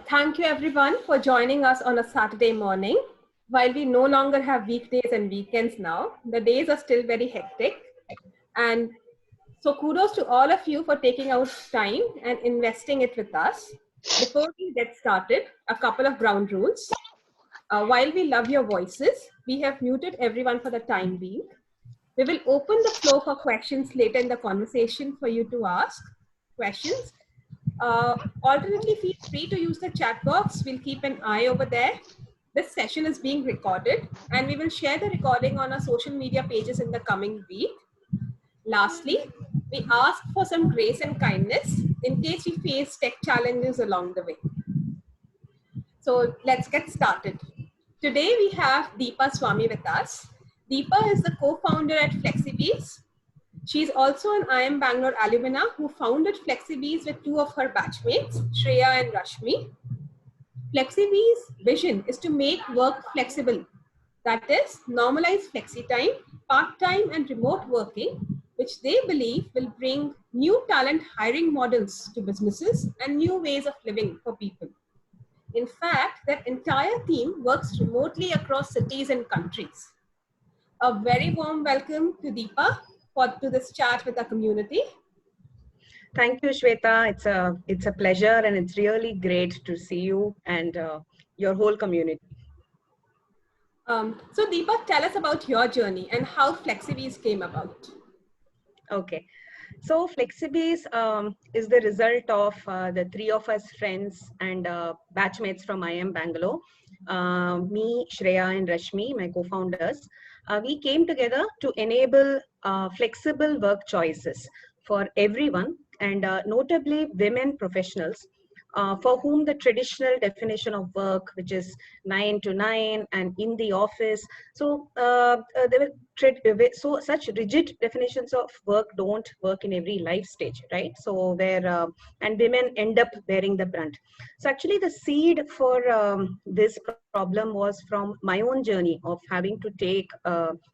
Thank you everyone for joining us on a Saturday morning. While we no longer have weekdays and weekends now, the days are still very hectic. And so kudos to all of you for taking out time and investing it with us. Before we get started, a couple of ground rules. While we love your voices, we have muted everyone for the time being. We will open the floor for questions later in the conversation for you to ask questions. Alternately, feel free to use the chat box. We'll keep an eye over there. This session is being recorded and we will share the recording on our social media pages in the coming week. Lastly, we ask for some grace and kindness in case we face tech challenges along the way. So let's get started. Today we have Deepa Swami with us. Deepa is the co-founder at FlexiBees. She's also an IIM Bangalore alumna who founded FlexiBees with two of her batchmates, Shreya and Rashmi. FlexiBees' vision is to make work flexible. That is, normalize flexi time, part-time and remote working, which they believe will bring new talent hiring models to businesses and new ways of living for people. In fact, their entire team works remotely across cities and countries. A very warm welcome to Deepa to this chat with our community. Thank you, Shweta. It's a pleasure and it's really great to see you and your whole community. So Deepa, tell us about your journey and how FlexiBees came about. Okay. So FlexiBees is the result of the three of us friends and batchmates from IIM Bangalore. Me, Shreya and Rashmi, my co-founders. We came together to enable flexible work choices for everyone and notably women professionals for whom the traditional definition of work, which is 9 to 9 and in the office, there were such rigid definitions of work don't work in every life stage, right? So where and women end up bearing the brunt. So actually the seed for this problem was from my own journey of having to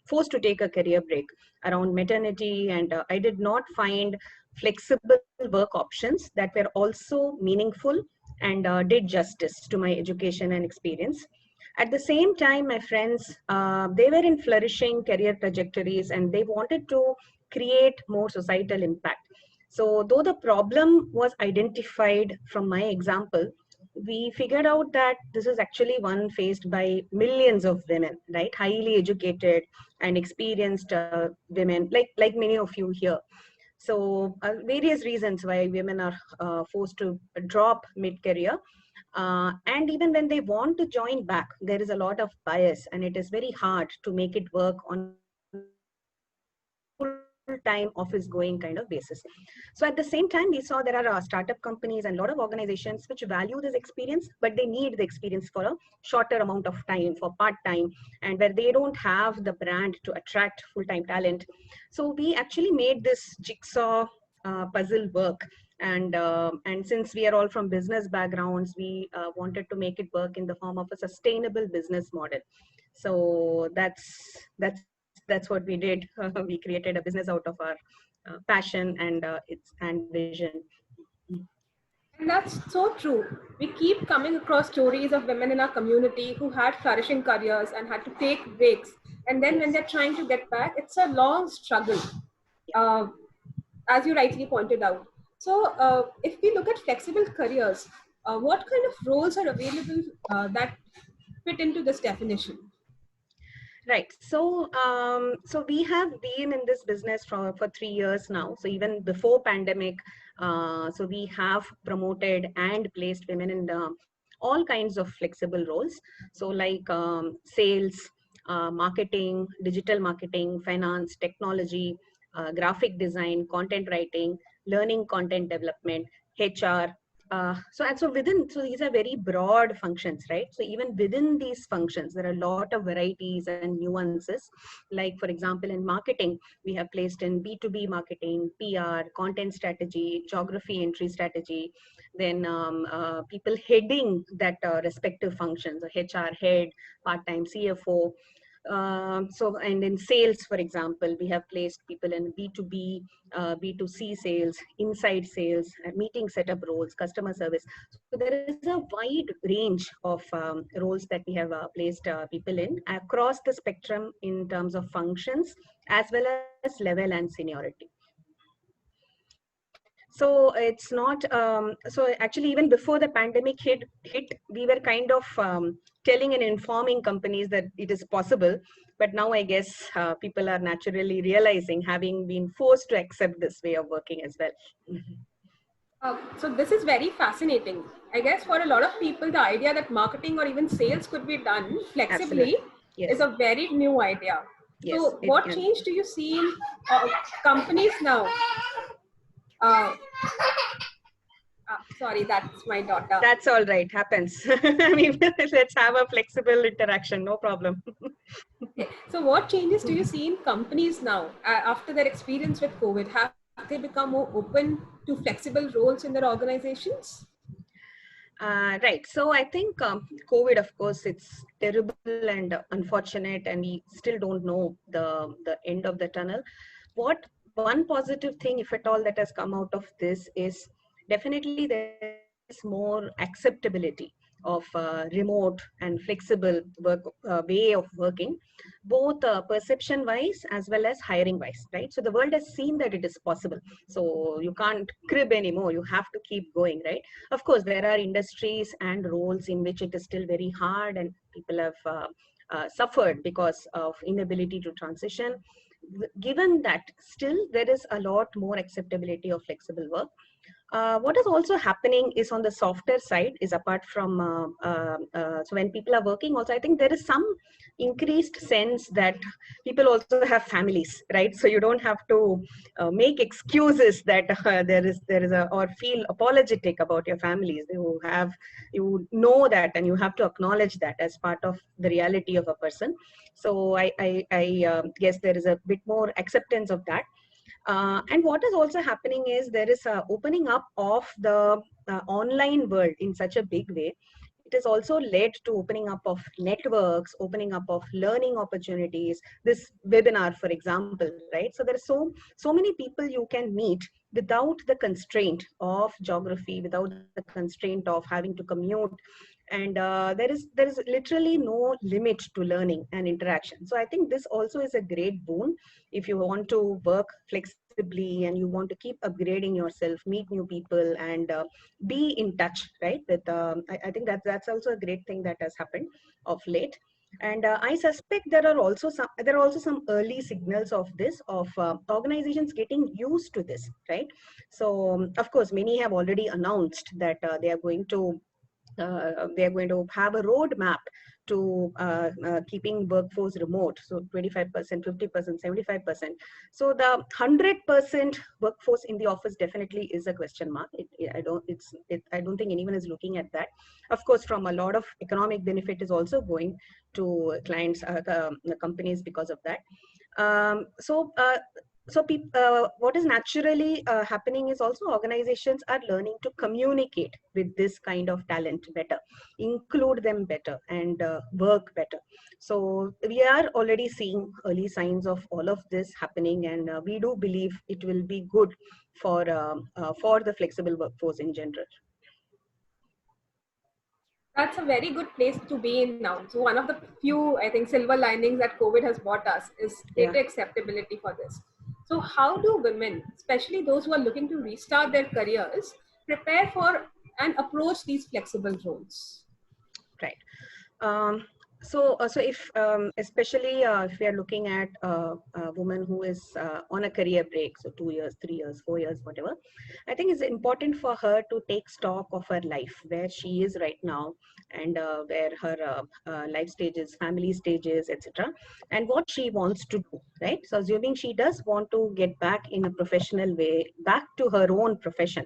forced to take a career break around maternity, and I did not find flexible work options that were also meaningful and did justice to my education and experience. At the same time, my friends, they were in flourishing career trajectories and they wanted to create more societal impact. So though the problem was identified from my example, we figured out that this is actually one faced by millions of women, right? Highly educated and experienced women, like many of you here. So various reasons why women are forced to drop mid-career. And even when they want to join back, there is a lot of bias and it is very hard to make it work on full-time office going kind of basis. So at the same time, we saw there are startup companies and a lot of organizations which value this experience, but they need the experience for a shorter amount of time, for part-time, and where they don't have the brand to attract full-time talent. So we actually made this jigsaw puzzle work. And since we are all from business backgrounds, we wanted to make it work in the form of a sustainable business model. So that's what we did. We created a business out of our passion and vision. And that's so true. We keep coming across stories of women in our community who had flourishing careers and had to take breaks. And then when they're trying to get back, it's a long struggle, as you rightly pointed out. So if we look at flexible careers, what kind of roles are available that fit into this definition? Right. So we have been in this business for 3 years now. So even before pandemic, so we have promoted and placed women in all kinds of flexible roles. So like sales, marketing, digital marketing, finance, technology, graphic design, content writing, learning content development, HR. So these are very broad functions, right? So even within these functions, there are a lot of varieties and nuances. Like for example, in marketing, we have placed in B2B marketing, PR, content strategy, geography entry strategy, then people heading that respective functions, so HR head, part-time CFO. And in sales, for example, we have placed people in B2B, B2C sales, inside sales, meeting setup roles, customer service. So there is a wide range of roles that we have placed people in across the spectrum in terms of functions as well as level and seniority. So it's not, so actually even before the pandemic hit, we were kind of telling and informing companies that it is possible. But now I guess people are naturally realizing, having been forced to accept this way of working as well. So this is very fascinating. I guess for a lot of people, the idea that marketing or even sales could be done flexibly Yes. is a very new idea. Yes, So it what can. change do you see in companies now? Sorry, that's my daughter. That's all right, happens. I mean, let's have a flexible interaction, no problem. Okay. So what changes do you see in companies now after their experience with COVID? Have they become more open to flexible roles in their organizations? Right. So I think COVID, of course, it's terrible and unfortunate, and we still don't know the end of the tunnel. What one positive thing, if at all, that has come out of this is definitely there is more acceptability of remote and flexible work way of working, both perception wise as well as hiring wise, right? So the world has seen that it is possible. So you can't crib anymore. You have to keep going, right? Of course, there are industries and roles in which it is still very hard, and people have suffered because of inability to transition. Given that, still there is a lot more acceptability of flexible work. What is also happening is on the softer side is apart from so when people are working also, I think there is some increased sense that people also have families, right? So you don't have to make excuses that there is a, or feel apologetic about your families. You know that, and you have to acknowledge that as part of the reality of a person. So I guess there is a bit more acceptance of that. And what is also happening is there is a opening up of the online world in such a big way. It has also led to opening up of networks, opening up of learning opportunities. This webinar, for example, right? So there are so many people you can meet without the constraint of geography, without the constraint of having to commute, and there is literally no limit to learning and interaction. So I think this also is a great boon if you want to work flexibly and you want to keep upgrading yourself, meet new people, and be in touch, right? With I think that's also a great thing that has happened of late. And I suspect there are also some early signals of this, of organizations getting used to this, right? So of course, many have already announced that they are going to have a roadmap to keeping workforce remote. So 25%, 50%, 75%. So the 100% workforce in the office definitely is a question mark. I don't think anyone is looking at that. Of course, from a lot of economic benefit is also going to clients, the companies because of that. What is naturally happening is also organizations are learning to communicate with this kind of talent better, include them better, and work better. So we are already seeing early signs of all of this happening, and we do believe it will be good for the flexible workforce in general. That's a very good place to be in now. So one of the few, I think, silver linings that COVID has brought us is greater acceptability for this. So how do women, especially those who are looking to restart their careers, prepare for and approach these flexible roles? Right. So if especially if we are looking at a woman who is on a career break, so 2 years, 3 years, 4 years, whatever, I think it's important for her to take stock of her life, where she is right now, and where her life stages, family stages, etc., and what she wants to do, right? So assuming she does want to get back in a professional way, back to her own profession.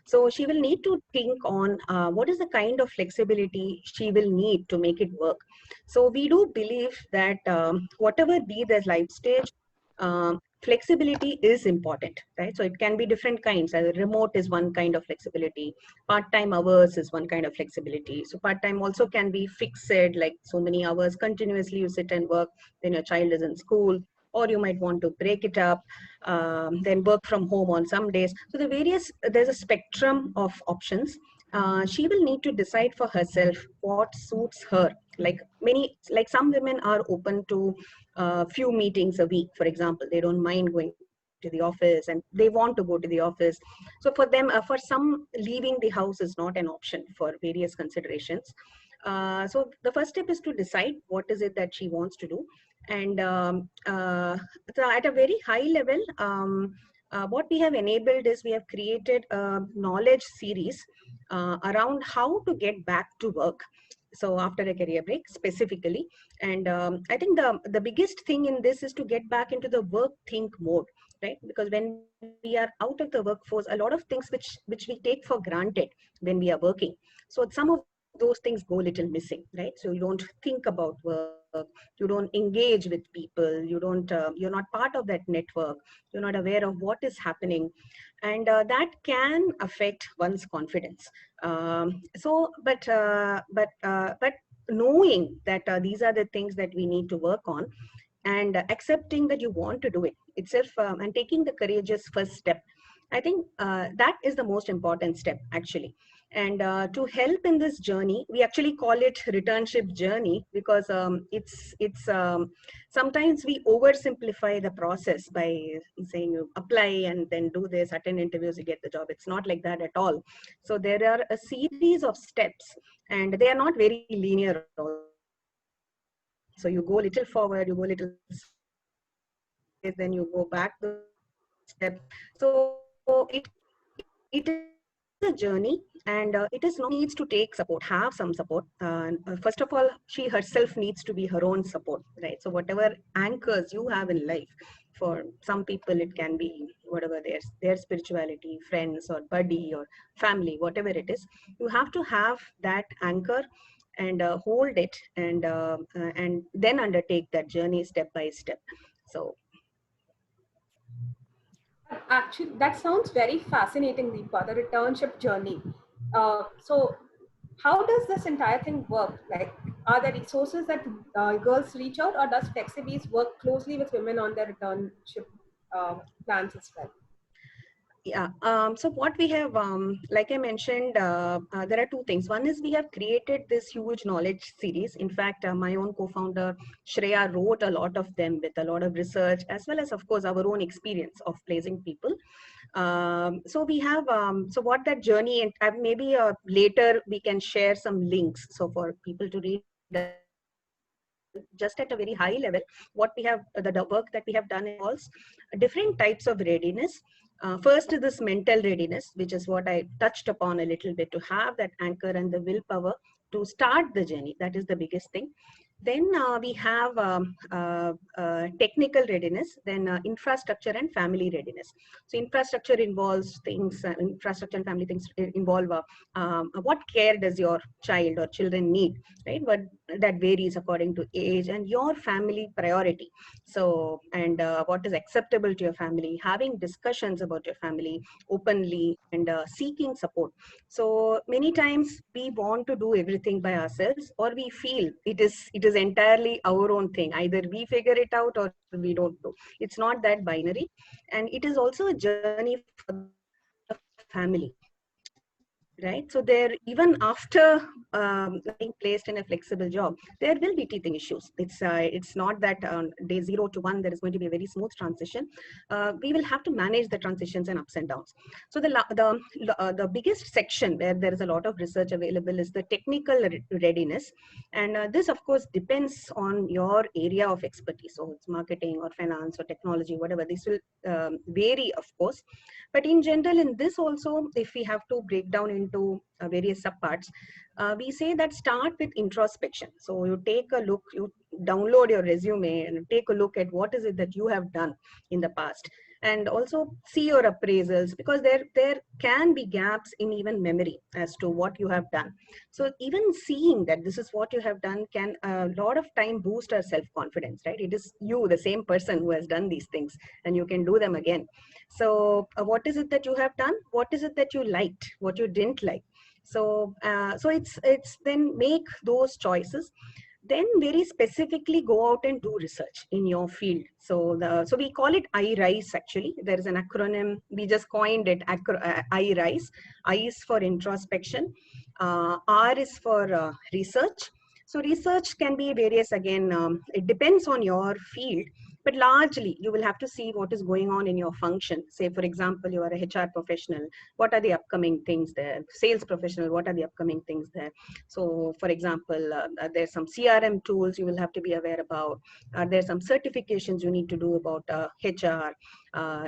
So she will need to think on what is the kind of flexibility she will need to make it work. So we do believe that whatever be the life stage, flexibility is important, right? So it can be different kinds. Remote is one kind of flexibility. Part-time hours is one kind of flexibility. So part-time also can be fixed, like so many hours continuously you sit and work when your child is in school, or you might want to break it up, then work from home on some days. So there's a spectrum of options. She will need to decide for herself what suits her. Like some women are open to few meetings a week, for example. They don't mind going to the office and they want to go to the office. So for them, for some, leaving the house is not an option for various considerations. So the first step is to decide what is it that she wants to do. And so at a very high level, what we have enabled is we have created a knowledge series around how to get back to work. So after a career break specifically. And I think the biggest thing in this is to get back into the work think mode, right? Because when we are out of the workforce, a lot of things which we take for granted when we are working. So some of those things go a little missing, right? So you don't think about work, you don't engage with people, you're not part of that network, you're not aware of what is happening, and that can affect one's confidence. But knowing that these are the things that we need to work on, and accepting that you want to do it itself, and taking the courageous first step, I think that is the most important step actually. And to help in this journey, we actually call it returnship journey, because it's sometimes we oversimplify the process by saying you apply and then do this, attend interviews, you get the job. It's not like that at all. So there are a series of steps, and they are not very linear also. So you go a little forward, you go a little sideways, then you go back to the step. So it is a journey, and it is not that she needs to take support, have some support. First of all, she herself needs to be her own support, right? So whatever anchors you have in life, for some people it can be whatever their spirituality, friends or buddy or family, whatever it is, you have to have that anchor and hold it, and then undertake that journey step by step. So Actually, that sounds very fascinating, Deepa, the returnship journey. So, how does this entire thing work? Like, are there resources that girls reach out, or does FlexiBees work closely with women on their returnship plans as well? yeah, so what we have, like I mentioned, there are two things. One is we have created this huge knowledge series. In fact, my own co-founder, Shreya, wrote a lot of them with a lot of research, as well as, of course, our own experience of placing people. So we have, so what that journey, and maybe later we can share some links. So for people to read as well, just at a very high level, what we have, the work that we have done involves different types of readiness. First is this mental readiness, which is what I touched upon a little bit, to have that anchor and the willpower to start the journey. That is the biggest thing. Then we have technical readiness, then infrastructure and family readiness. So infrastructure involves things, infrastructure and family things involve what care does your child or children need, right? But that varies according to age and your family priority. So, and what is acceptable to your family, having discussions about your family openly, and seeking support. So many times we want to do everything by ourselves, or we feel it is entirely our own thing. Either we figure it out or we don't know. It's not that binary. And it is also a journey for the family, right? So there, even after being placed in a flexible job, there will be teething issues. It's not that day 0 to 1 there is going to be a very smooth transition. We will have to manage the transitions and ups and downs. So the biggest section where there is a lot of research available is the technical readiness, and this of course depends on your area of expertise. So it's marketing or finance or technology, whatever. This will vary, of course. But in general, in this also, if we have to break down into various subparts, we say that start with introspection. So you take a look, you download your resume and take a look at what is it that you have done in the past. and also see your appraisals, because there can be gaps in even memory as to what you have done. So even seeing that this is what you have done can a lot of time boost our self-confidence, right? It is you, the same person who has done these things, and you can do them again. So what is it that you have done? What is it that you liked? What you didn't like? So so it's then make those choices, then very specifically go out and do research in your field. So so we call it iRISE. Actually, there is an acronym, we just coined it, iRISE. I is for introspection, R is for research. So research can be various, again, it depends on your field, but largely you will have to see what is going on in your function. Say, for example, you are a HR professional, what are the upcoming things there? Sales professional, what are the upcoming things there? So for example, there's some CRM tools you will have to be aware about. There's some certifications you need to do about HR.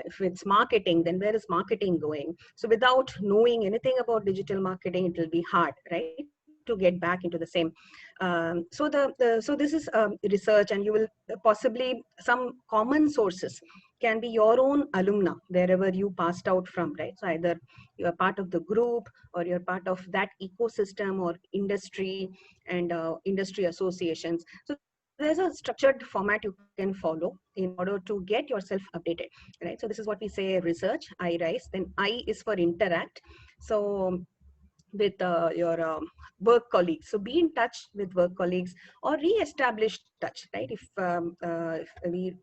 If it's marketing, then where is marketing going? So without knowing anything about digital marketing, it will be hard, right, to get back into the same. So this is research, and you will possibly, some common sources can be your own alumna, wherever you passed out from, right? So either you are part of the group, or you're part of that ecosystem, or industry and industry associations. So there's a structured format you can follow in order to get yourself updated, right? So this is what we say research, iRISE. Then I is for interact. So with your work colleagues. So be in touch with work colleagues, or re-establish touch, right? If we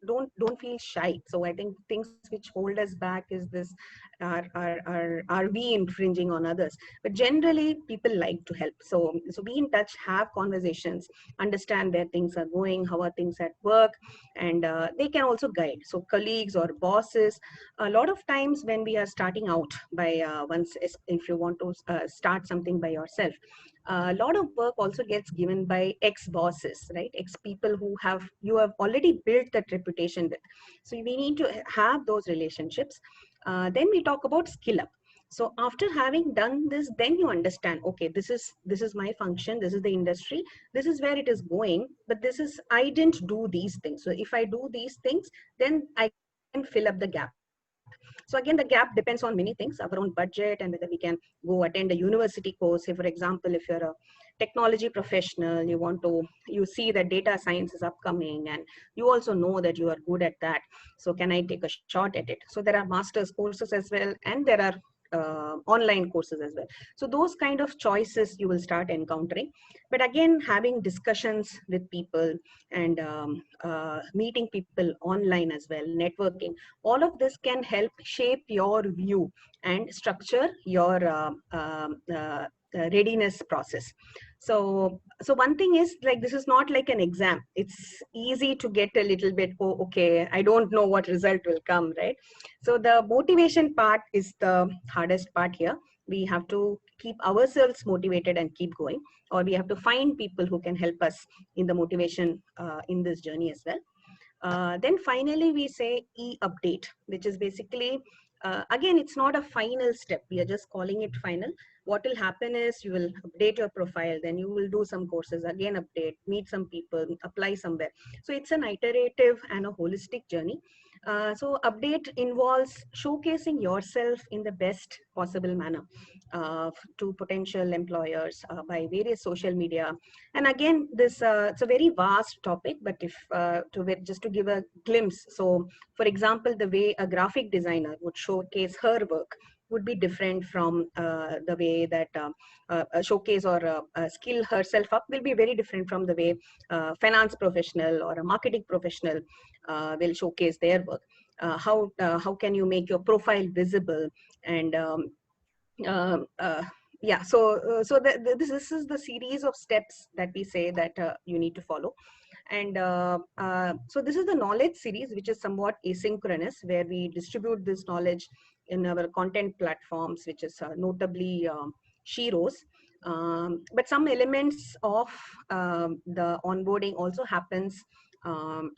don't feel shy. So I think things which hold us back is this, are we infringing on others? But generally, people like to help. So be in touch, have conversations, understand where things are going, how are things at work, and they can also guide. So colleagues or bosses, a lot of times when we are starting out by if you want to start something by yourself, a lot of work also gets given by ex bosses, right? Ex people who you have already built that reputation with. So we need to have those relationships. Then we talk about skill up. So after having done this, then you understand, okay, this is my function, this is the industry, this is where it is going, but I didn't do these things. So if I do these things, then I can fill up the gap. So again, the gap depends on many things, our own budget, and whether we can go attend a university course. Say, for example, if you're a technology professional, you see that data science is upcoming, and you also know that you are good at that. So can I take a shot at it? So there are master's courses as well, and there are online courses as well. So those kind of choices you will start encountering. But again, having discussions with people, and meeting people online as well, networking, all of this can help shape your view and structure your readiness process. So one thing is, like, this is not like an exam. It's easy to get a little bit, oh, okay, I don't know what result will come, right? So the motivation part is the hardest part here. We have to keep ourselves motivated and keep going, or we have to find people who can help us in the motivation in this journey as well. Then finally, we say e-update, which is basically, again, it's not a final step. We are just calling it final. What will happen is you will update your profile, then you will do some courses, again update, meet some people, apply somewhere. So it's an iterative and a holistic journey. So update involves showcasing yourself in the best possible manner to potential employers by various social media. And again, this it's a very vast topic, but if just to give a glimpse. So for example, the way a graphic designer would showcase her work would be different from the way that a showcase or a skill herself up will be very different from the way a finance professional or a marketing professional will showcase their work. How can you make your profile visible? And um, uh, yeah, this is the series of steps that we say that you need to follow. And so this is the knowledge series, which is somewhat asynchronous, where we distribute this knowledge in our content platforms, which is notably Sheroes. But some elements of the onboarding also happens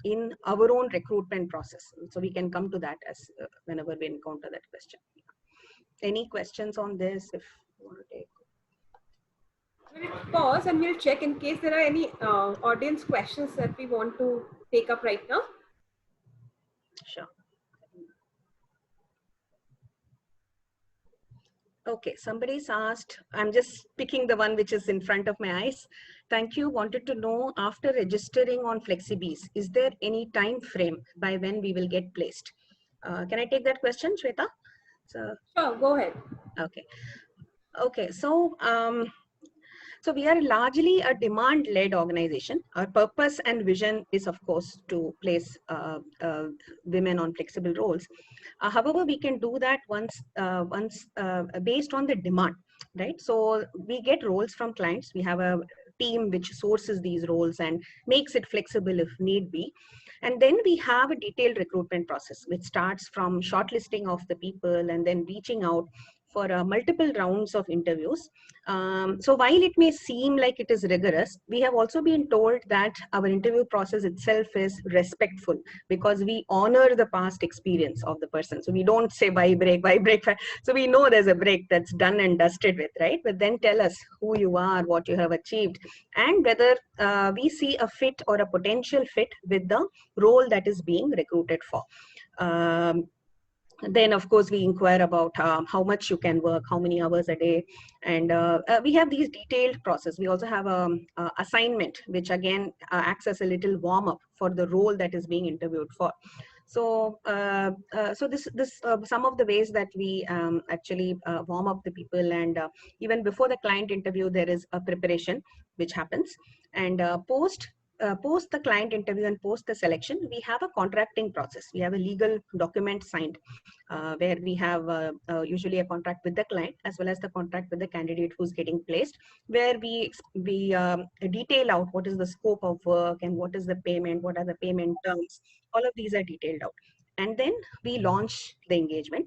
in our own recruitment process. So we can come to that as whenever we encounter that question. Any questions on this, if you want to take? We'll pause and we'll check in case there are any audience questions that we want to take up right now. Sure. Okay, somebody's asked, I'm just picking the one which is in front of my eyes. Thank you. Wanted to know, after registering on FlexiBees, is there any time frame by when we will get placed? Can I take that question, Shweta? So, Sure, go ahead. okay. Okay, so we are largely a demand-led organization. Our purpose and vision is, of course, to place women on flexible roles. However, we can do that once based on the demand, right? So we get roles from clients. We have a team which sources these roles and makes it flexible if need be. And then we have a detailed recruitment process, which starts from shortlisting of the people and then reaching out for multiple rounds of interviews. So while it may seem like it is rigorous, we have also been told that our interview process itself is respectful because we honor the past experience of the person. So we don't say why break, why break. So we know there's a break that's done and dusted with, right? But then tell us who you are, what you have achieved, and whether we see a fit or a potential fit with the role that is being recruited for. Then of course we inquire about how much you can work, how many hours a day, and we have these detailed process. We also have a assignment which again acts as a little warm up for the role that is being interviewed for. So this some of the ways that we actually warm up the people, and even before the client interview there is a preparation which happens, and post the client interview and post the selection, we have a contracting process. We have a legal document signed where we have usually a contract with the client as well as the contract with the candidate who's getting placed, where we detail out what is the scope of work and what is the payment, what are the payment terms. All of these are detailed out. And then we launch the engagement,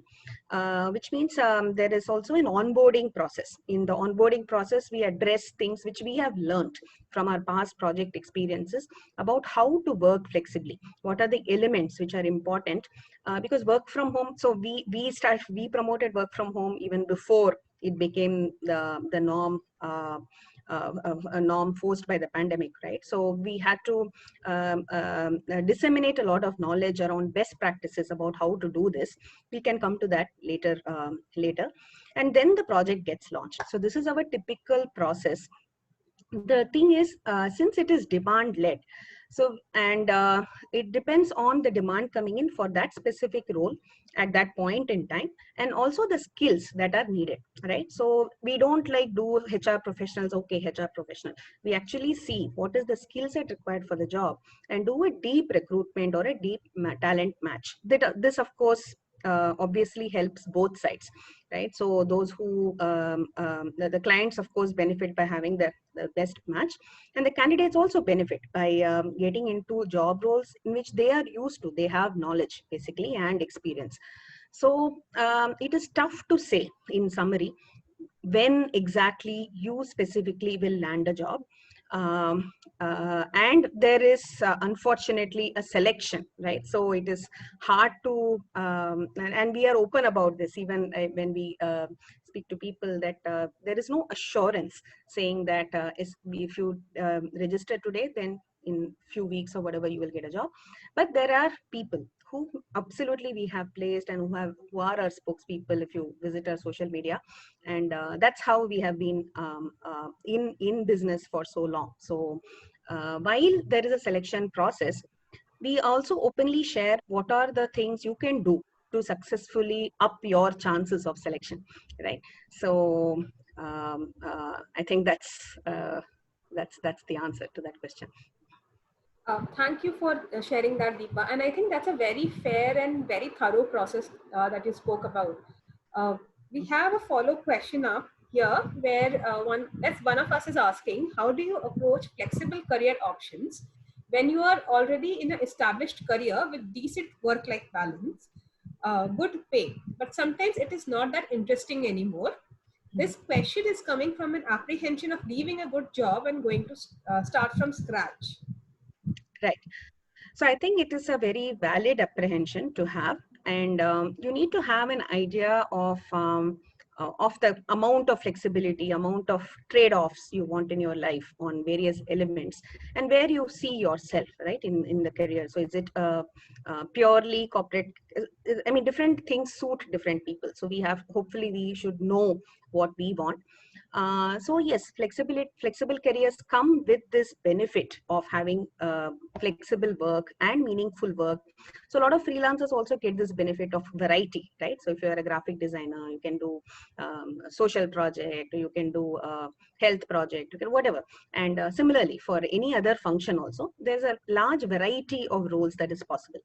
which means there is also an onboarding process. In the onboarding process, we address things which we have learned from our past project experiences about how to work flexibly. What are the elements which are important? Because work from home, so we promoted work from home even before it became the norm. A norm forced by the pandemic, right? So we had to disseminate a lot of knowledge around best practices about how to do this. We can come to that later. And then the project gets launched. So this is our typical process. The thing is, since it is demand led, so and it depends on the demand coming in for that specific role at that point in time, and also the skills that are needed, right? So we don't like do HR professionals, okay, HR professional. We actually see what is the skill set required for the job and do a deep recruitment or a deep talent match. This of course obviously helps both sides, right? So those who the clients of course benefit by having the best match, and the candidates also benefit by getting into job roles in which they are used to, they have knowledge basically and experience. So it is tough to say in summary when exactly you specifically will land a job. And there is unfortunately a selection, right? So it is hard to and we are open about this even when we speak to people, that there is no assurance saying that if you register today, then in few weeks or whatever you will get a job. But there are people who absolutely we have placed and who are our spokespeople if you visit our social media, and that's how we have been in business for so long. So while there is a selection process, we also openly share what are the things you can do to successfully up your chances of selection, right? So I think that's the answer to that question. Thank you for sharing that, Deepa. And I think that's a very fair and very thorough process that you spoke about. We have a follow question up here where one of us is asking, how do you approach flexible career options when you are already in an established career with decent work-life balance, good pay, but sometimes it is not that interesting anymore? This question is coming from an apprehension of leaving a good job and going to start from scratch. Right. So I think it is a very valid apprehension to have, and you need to have an idea of of the amount of flexibility, amount of trade-offs you want in your life on various elements, and where you see yourself, right, in the career. So is it purely corporate? I mean, different things suit different people. So hopefully we should know what we want. So yes, flexible careers come with this benefit of having flexible work and meaningful work. So a lot of freelancers also get this benefit of variety, right? So if you're a graphic designer, you can do a social project, you can do a health project, you can whatever. And similarly, for any other function also, there's a large variety of roles that is possible.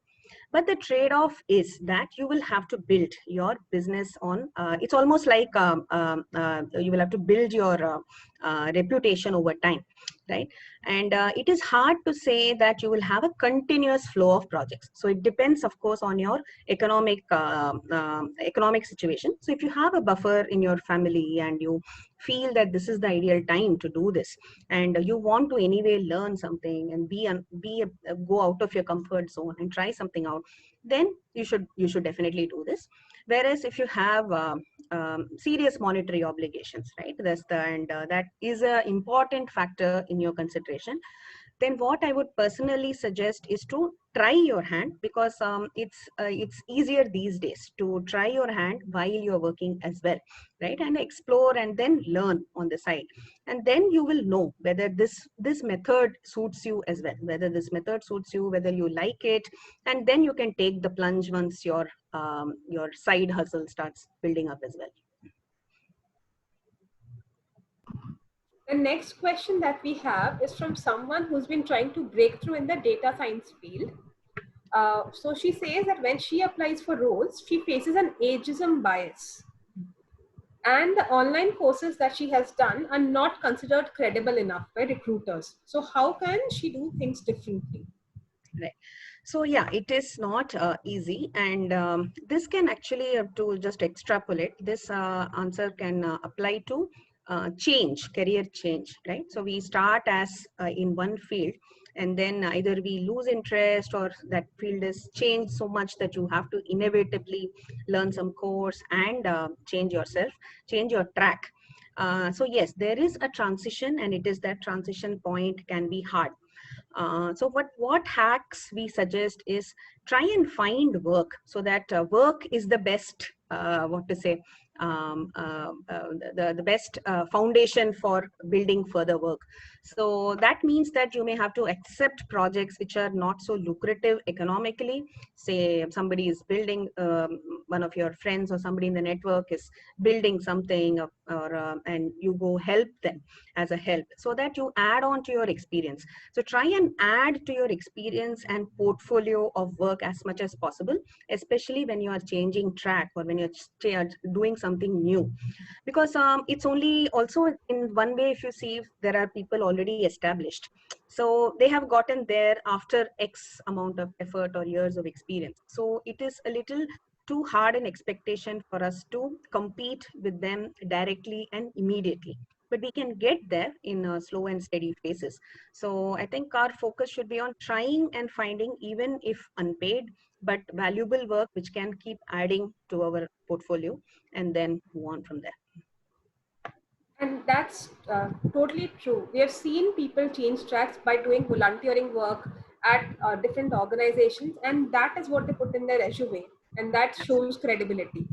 But the trade-off is that you will have to build your business on, it's almost like you will have to build your reputation over time, right? And it is hard to say that you will have a continuous flow of projects. So it depends, of course, on your economic situation. So if you have a buffer in your family and you feel that this is the ideal time to do this, and you want to anyway learn something and go out of your comfort zone and try something out, then you should definitely do this. Whereas if you have serious monetary obligations, right, that is an important factor in your consideration, then what I would personally suggest is to try your hand, because it's easier these days to try your hand while you're working as well, right? And explore and then learn on the side, and then you will know whether this method suits you as well, whether this method suits you, whether you like it, and then you can take the plunge once your side hustle starts building up as well. The next question that we have is from someone who's been trying to break through in the data science field. So she says that when she applies for roles, she faces an ageism bias. And the online courses that she has done are not considered credible enough by recruiters. So how can she do things differently? Right. So yeah, it is not easy, and this can actually, to just extrapolate, this answer can apply to career change, right? So we start as in one field, and then either we lose interest or that field is changed so much that you have to inevitably learn some course and change your track. So yes, there is a transition, and it is that transition point can be hard. So what hacks we suggest is try and find work, so that work is the best, what to say, the best foundation for building further work. So that means that you may have to accept projects which are not so lucrative economically. Say somebody is building, one of your friends or somebody in the network is building something, and you go help them as a help, so that you add on to your experience. So try and add to your experience and portfolio of work as much as possible, especially when you are changing track or when you're doing something new. Because it's only also in one way, if you see, there are people already established. So they have gotten there after X amount of effort or years of experience. So it is a little too hard an expectation for us to compete with them directly and immediately, but we can get there in slow and steady phases. So I think our focus should be on trying and finding, even if unpaid, but valuable work which can keep adding to our portfolio, and then move on from there. And that's totally true. We have seen people change tracks by doing volunteering work at different organizations, and that is what they put in their resume, and that shows credibility.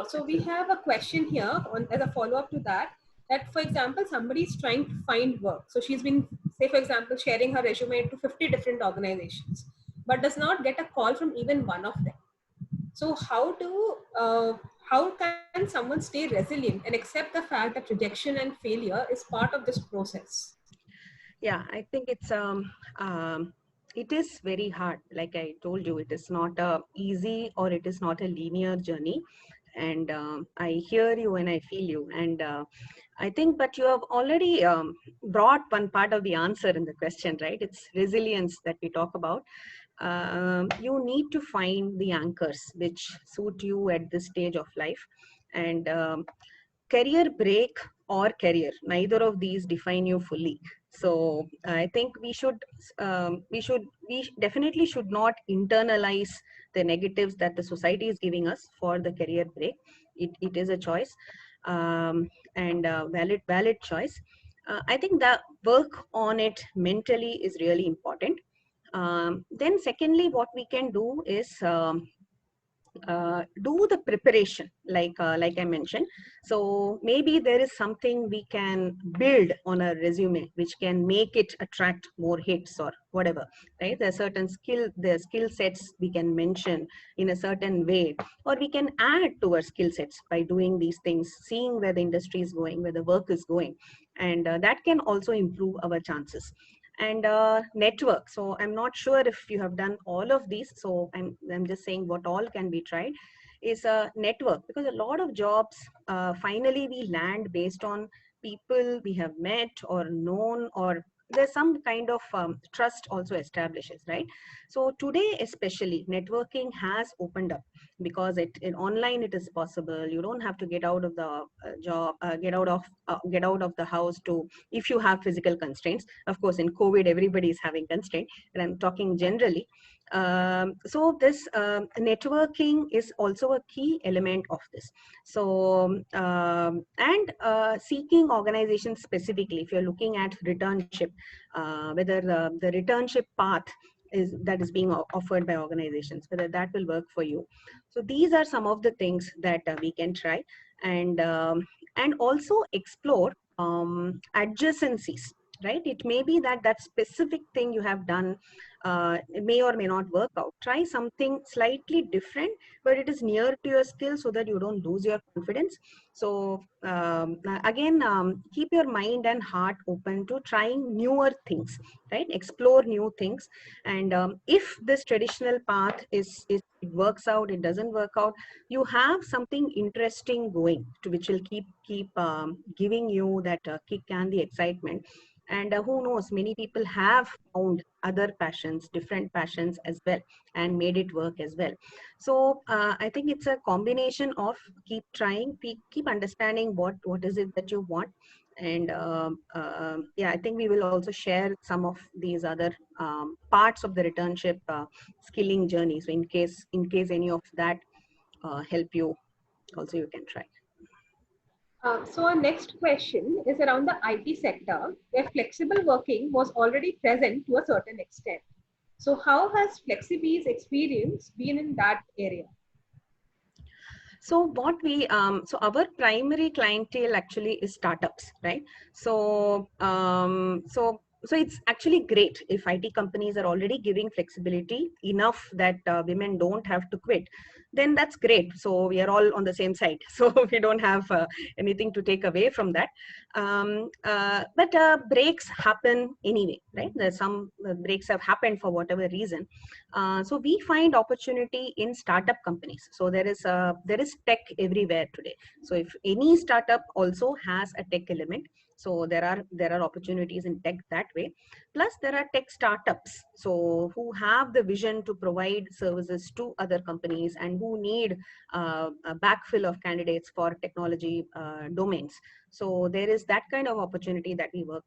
So we have a question here as a follow-up to that, that for example, somebody is trying to find work. So she's been, say for example, sharing her resume to 50 different organizations, but does not get a call from even one of them. So how can someone stay resilient and accept the fact that rejection and failure is part of this process? Yeah, I think it is very hard. Like I told you, it is not a easy, or it is not a linear journey. And I hear you and I feel you. And I think, but you have already brought one part of the answer in the question, right? It's resilience that we talk about. You need to find the anchors which suit you at this stage of life. And career break or career, neither of these define you fully. So I think we definitely should not internalize the negatives that the society is giving us for the career break. it is a choice, and valid choice. I think the work on it mentally is really important. Then secondly, what we can do is do the preparation, like I mentioned. So maybe there is something we can build on a resume which can make it attract more hits or whatever, right? There are certain skill sets we can mention in a certain way, or we can add to our skill sets by doing these things, seeing where the industry is going, where the work is going, and that can also improve our chances. And network, so I'm not sure if you have done all of these, so I'm just saying what all can be tried is a network, because a lot of jobs finally we land based on people we have met or known, or there's some kind of trust also establishes, right? So today especially networking has opened up, because in online it is possible. You don't have to get out of the get out of the house to, if you have physical constraints. Of course, in COVID, everybody is having constraint, and I'm talking generally. So this networking is also a key element of this. So and seeking organizations specifically, if you're looking at returnship, whether the returnship path that is being offered by organizations, whether that will work for you. So these are some of the things that we can try, and also explore adjacencies, right? It may be that that specific thing you have done may or may not work out. Try something slightly different, but it is near to your skill, so that you don't lose your confidence. So again, keep your mind and heart open to trying newer things, right? Explore new things. And if this traditional path is it works out, it doesn't work out, you have something interesting going to, which will keep giving you that kick and the excitement. And who knows, many people have found other passions, different passions as well, and made it work as well. So I think it's a combination of keep trying, keep understanding what is it that you want. And yeah, I think we will also share some of these other parts of the returnship skilling journey. So in case any of that help you, also you can try. So our next question is around the IT sector, where flexible working was already present to a certain extent. So how has FlexiBee's experience been in that area? So what we so our primary clientele actually is startups, right? So it's actually great if IT companies are already giving flexibility enough that women don't have to quit. Then that's great. So we are all on the same side. So we don't have anything to take away from that. But breaks happen anyway, right? There's some breaks have happened for whatever reason. So we find opportunity in startup companies. So there is tech everywhere today. So if any startup also has a tech element, so there are opportunities in tech that way. Plus there are tech startups, so who have the vision to provide services to other companies and who need a backfill of candidates for technology domains. So there is that kind of opportunity that we work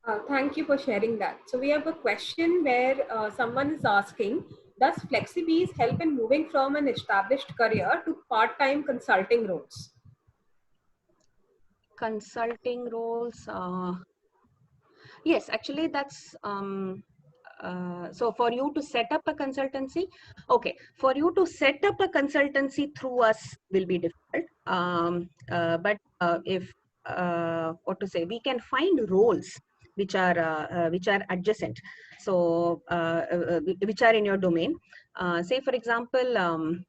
on. Thank you for sharing that. So we have a question where someone is asking, does FlexiBees help in moving from an established career to part-time consulting roles? Consulting roles, yes, actually that's so for you to set up a consultancy, okay, for you to set up a consultancy through us will be difficult. But if what to say, we can find roles which are adjacent, so which are in your domain. Say for example,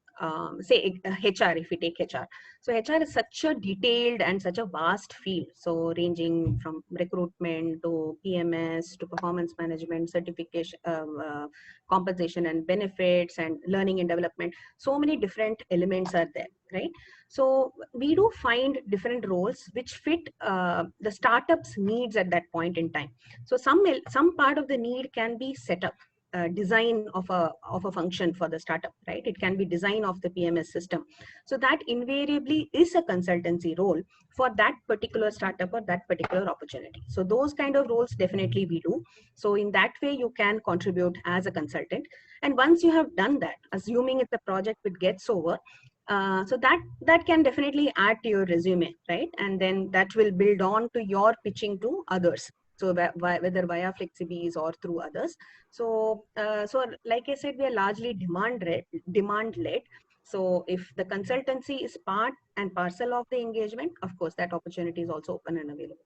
say HR, if we take HR. So HR is such a detailed and such a vast field. So ranging from recruitment to PMS to performance management, certification, compensation and benefits, and learning and development. So many different elements are there, right? So we do find different roles which fit the startup's needs at that point in time. So some part of the need can be set up, design of a function for the startup, right? It can be design of the PMS system. So that invariably is a consultancy role for that particular startup or that particular opportunity. So those kind of roles definitely we do. So in that way, you can contribute as a consultant. And once you have done that, assuming it's a project which gets over, so that can definitely add to your resume, right? And then that will build on to your pitching to others. So whether via FlexiBees or through others. So so like I said, we are largely demand led. So if the consultancy is part and parcel of the engagement, of course, that opportunity is also open and available.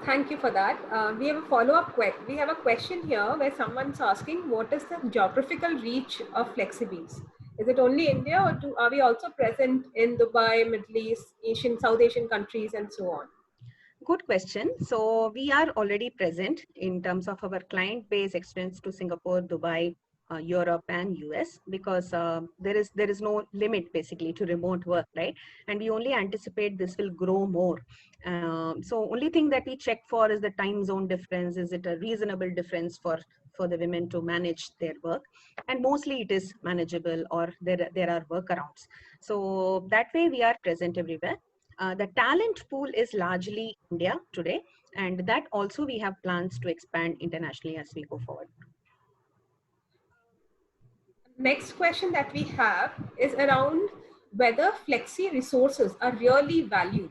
Thank you for that. We have a follow-up question. We have a question here where someone's asking, what is the geographical reach of FlexiBees? Is it only India, or are we also present in Dubai, Middle East, South Asian countries, and so on? Good question. So we are already present in terms of our client base extends to Singapore, Dubai, Europe, and US, because there is no limit basically to remote work, right? And we only anticipate this will grow more. So only thing that we check for is the time zone difference. Is it a reasonable difference for the women to manage their work? And mostly it is manageable, or there are workarounds. So that way we are present everywhere. The talent pool is largely India today, and that also we have plans to expand internationally as we go forward. Next question that we have is around whether flexi resources are really valued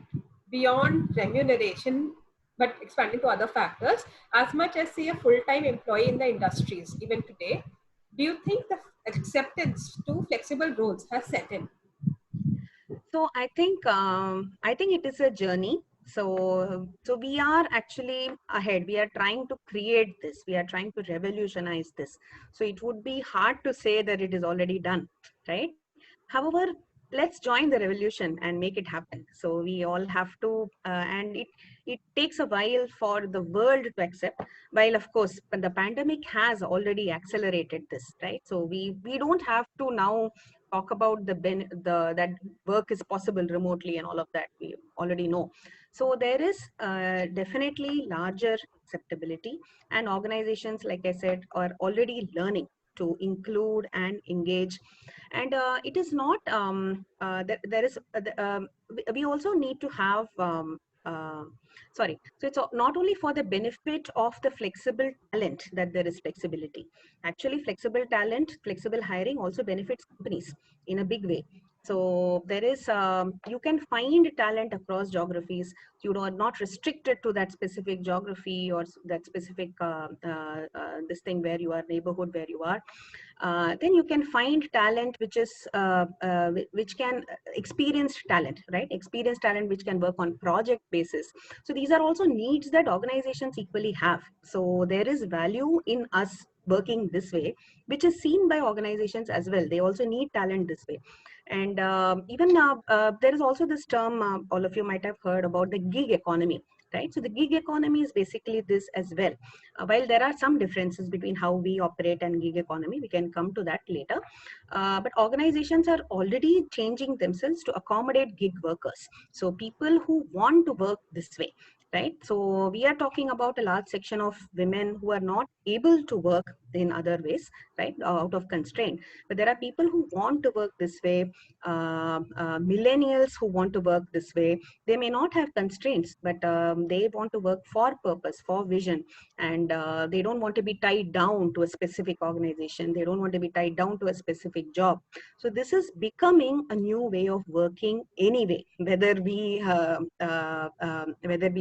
beyond remuneration, but expanding to other factors, as much as, say, a full-time employee in the industries even today. Do you think the acceptance to flexible roles has set in? So I think it is a journey. So we are actually ahead. We are trying to create this. We are trying to revolutionize this. So it would be hard to say that it is already done, right? However, let's join the revolution and make it happen. So we all have to, and it takes a while for the world to accept. While of course, the pandemic has already accelerated this, right? So we don't have to now talk about that work is possible remotely and all of that. We already know. So there is definitely larger acceptability, and organizations, like I said, are already learning to include and engage. And it is not there is we also need to have sorry, so it's not only for the benefit of the flexible talent that there is flexibility. Actually, flexible talent, flexible hiring also benefits companies in a big way. So there is you can find talent across geographies. You are not restricted to that specific geography or that specific this thing where you are, neighborhood where you are. Then you can find talent which can experienced talent, right? Experienced talent which can work on project basis. So these are also needs that organizations equally have. So there is value in us working this way, which is seen by organizations as well. They also need talent this way. And even there is also this term all of you might have heard about, the gig economy, right? So the gig economy is basically this as well. While there are some differences between how we operate and gig economy, we can come to that later. But organizations are already changing themselves to accommodate gig workers. So people who want to work this way, right? So we are talking about a large section of women who are not able to work in other ways, right? Out of constraint. But there are people who want to work this way, millennials who want to work this way. They may not have constraints, but they want to work for purpose, for vision, and they don't want to be tied down to a specific organization. They don't want to be tied down to a specific job. So this is becoming a new way of working anyway, whether we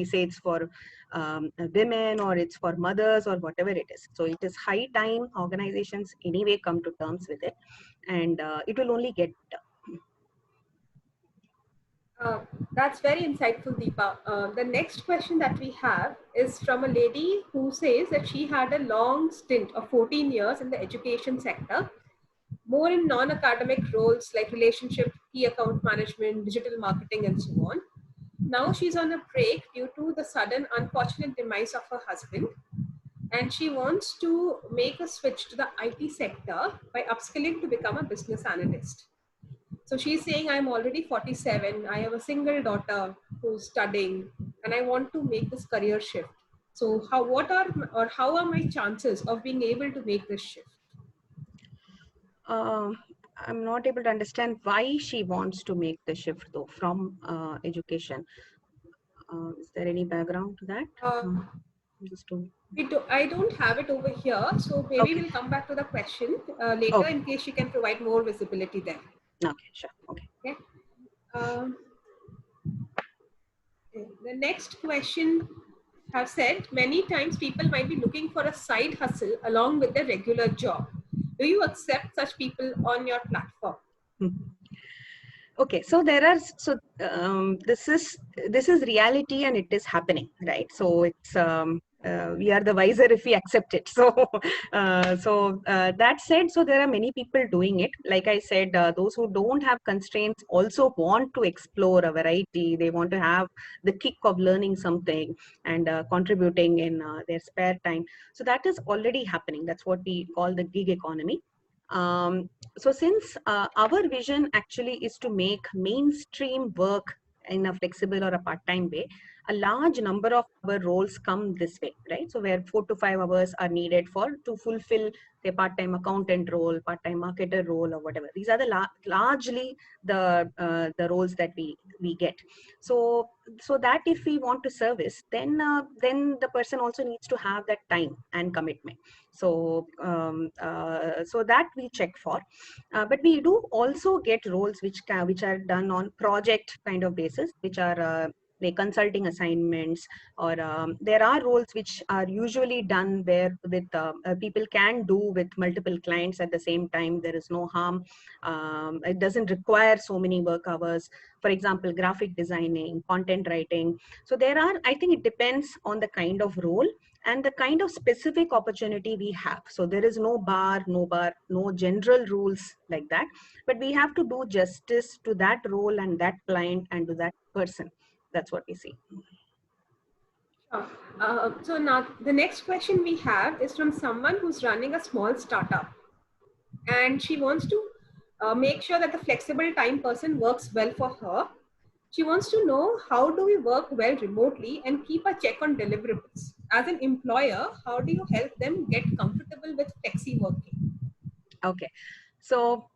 say it's for women or it's for mothers or whatever it is. So it is high time organizations anyway come to terms with it, and it will only get better. That's very insightful, Deepa. The next question that we have is from a lady who says that she had a long stint of 14 years in the education sector, more in non-academic roles like relationship, key account management, digital marketing, and so on. Now she's on a break due to the sudden unfortunate demise of her husband, and she wants to make a switch to the IT sector by upskilling to become a business analyst. So she's saying, I'm already 47. I have a single daughter who's studying, and I want to make this career shift. So how are my chances of being able to make this shift? I'm not able to understand why she wants to make the shift though from education. Is there any background to that? Uh, Just to I don't have it over here, so maybe okay, we'll come back to the question later okay, in case she can provide more visibility there. okay, sure, okay. Okay. Um, the next question have said many times people might be looking for a side hustle along with their regular job. Do you accept such people on your platform? Okay, so there are this is reality and it is happening, right? So it's we are the wiser if we accept it. So that said, so there are many people doing it. Like I said, those who don't have constraints also want to explore a variety. They want to have the kick of learning something and contributing in their spare time. So that is already happening. That's what we call the gig economy. So since our vision actually is to make mainstream work in a flexible or a part-time way, a large number of our roles come this way, right? So where 4 to 5 hours are needed for to fulfill the part-time accountant role, part-time marketer role, or whatever. These are the largely the roles that we get. So that if we want to service, then the person also needs to have that time and commitment. So so that we check for, but we do also get roles which are done on project kind of basis, which are like consulting assignments, or there are roles which are usually done where with people can do with multiple clients at the same time. There is no harm. It doesn't require so many work hours. For example, graphic designing, content writing. So there are, I think it depends on the kind of role and the kind of specific opportunity we have. So there is no bar, no general rules like that, but we have to do justice to that role and that client and to that person. That's what we see. Sure. So now the next question we have is from someone who's running a small startup, and she wants to make sure that the flexible time person works well for her. She wants to know, how do we work well remotely and keep a check on deliverables? As an employer, how do you help them get comfortable with flexi working? Okay, so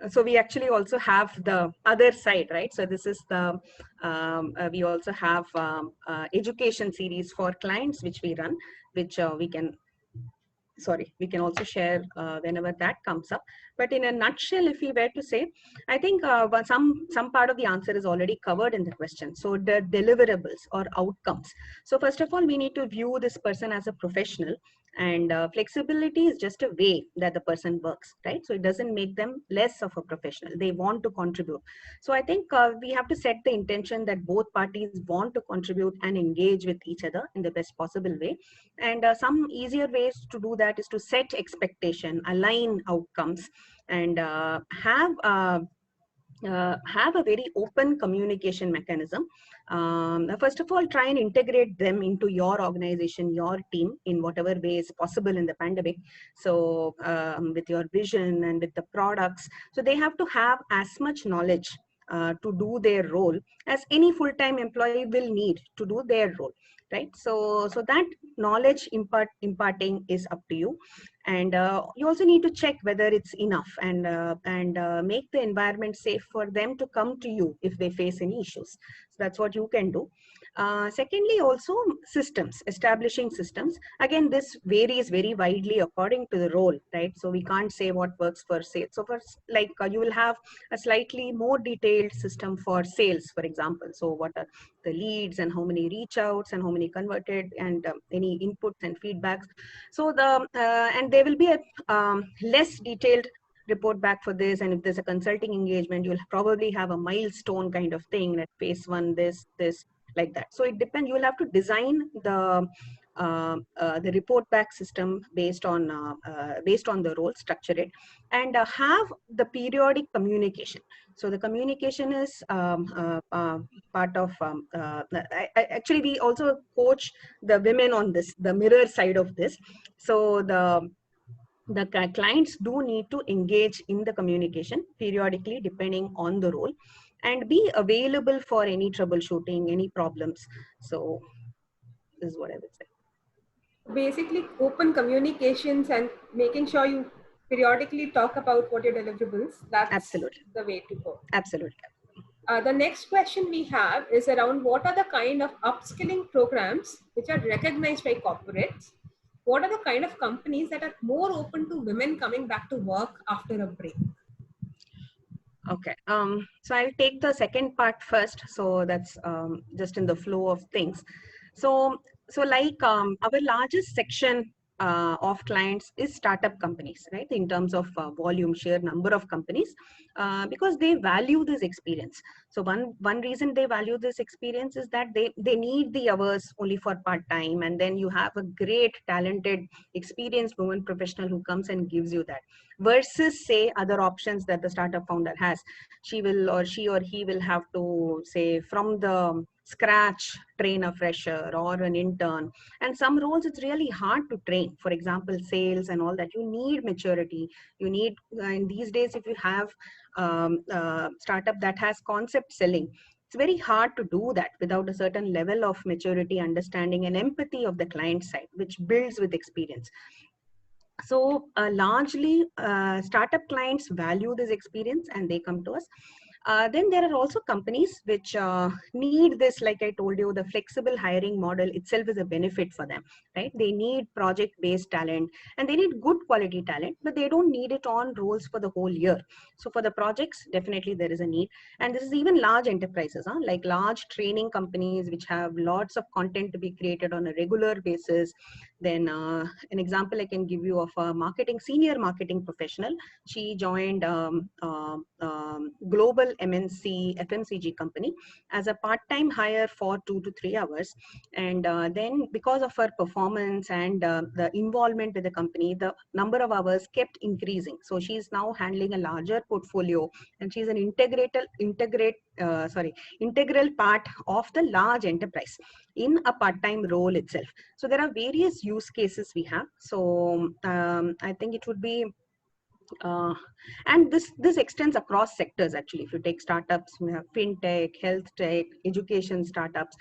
so we actually also have the other side, right? So this is the we also have education series for clients which we run, which we can also share whenever that comes up. But in a nutshell, if we were to say, I think some part of the answer is already covered in the question. So the deliverables or outcomes. So first of all, we need to view this person as a professional, and flexibility is just a way that the person works, right? So it doesn't make them less of a professional. They want to contribute. So I think we have to set the intention that both parties want to contribute and engage with each other in the best possible way. And some easier ways to do that is to set expectation, align outcomes, and have a very open communication mechanism. First of all, try and integrate them into your organization, your team, in whatever way is possible in the pandemic. So with your vision and with the products, so they have to have as much knowledge to do their role as any full-time employee will need to do their role, right? So that knowledge imparting is up to you. And you also need to check whether it's enough, and make the environment safe for them to come to you if they face any issues. So that's what you can do. Secondly, also systems, establishing systems. Again, this varies very widely according to the role, right? So we can't say what works for sales. So for like you will have a slightly more detailed system for sales, for example. So what are the leads and how many reach outs and how many converted, and any inputs and feedbacks. So and there will be a less detailed report back for this. And if there's a consulting engagement, you'll probably have a milestone kind of thing, that phase one, this, like that. So it depends. You will have to design the report back system based on the role, structure it, and have the periodic communication. So the communication is part of actually we also coach the women on this, the mirror side of this. So the clients do need to engage in the communication periodically depending on the role, and be available for any troubleshooting, any problems. So is what I would say. Basically, open communications and making sure you periodically talk about what your deliverables, that's Absolutely. the way to go. Absolutely. The next question we have is around what are the kind of upskilling programs which are recognized by corporates? What are the kind of companies that are more open to women coming back to work after a break? Okay. So I'll take the second part first. So that's just in the flow of things. So, like our largest section of clients is startup companies, right? In terms of volume, sheer number of companies, because they value this experience. So one reason they value this experience is that they need the hours only for part time, and then you have a great, talented, experienced woman professional who comes and gives you that. Versus say other options that the startup founder has, she or he will have to say from the scratch train a fresher or an intern, and some roles it's really hard to train. For example, sales and all that, you need maturity. You need in these days, if you have startup that has concept selling, it's very hard to do that without a certain level of maturity, understanding and empathy of the client side, which builds with experience. So largely startup clients value this experience and they come to us. Then there are also companies which need this, like I told you, the flexible hiring model itself is a benefit for them, right? They need project-based talent and they need good quality talent, but they don't need it on roles for the whole year. So for the projects, definitely there is a need. And this is even large enterprises, like large training companies which have lots of content to be created on a regular basis. Then an example I can give you of a senior marketing professional. She joined global MNC FMCG company as a part-time hire for 2 to 3 hours. And then because of her performance and the involvement with the company, the number of hours kept increasing. So she's now handling a larger portfolio, and she's an integral part of the large enterprise in a part-time role itself. So there are various use cases we have. So I think it would be and this extends across sectors. Actually, if you take startups, we have fintech, health tech, education startups,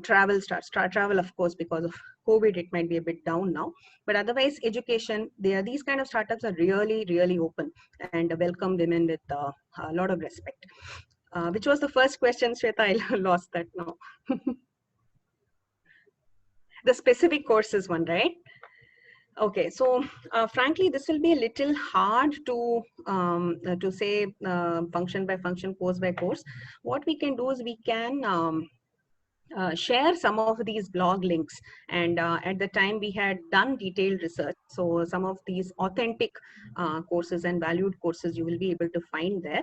travel, of course, because of COVID it might be a bit down now, but otherwise education, these kind of startups are really, really open and welcome women with a lot of respect. Which was the first question, Shweta? I lost that now. The specific courses one, right? Okay, so frankly, this will be a little hard to say function by function, course by course. What we can do is we can share some of these blog links, and at the time we had done detailed research. So some of these authentic courses and valued courses you will be able to find there.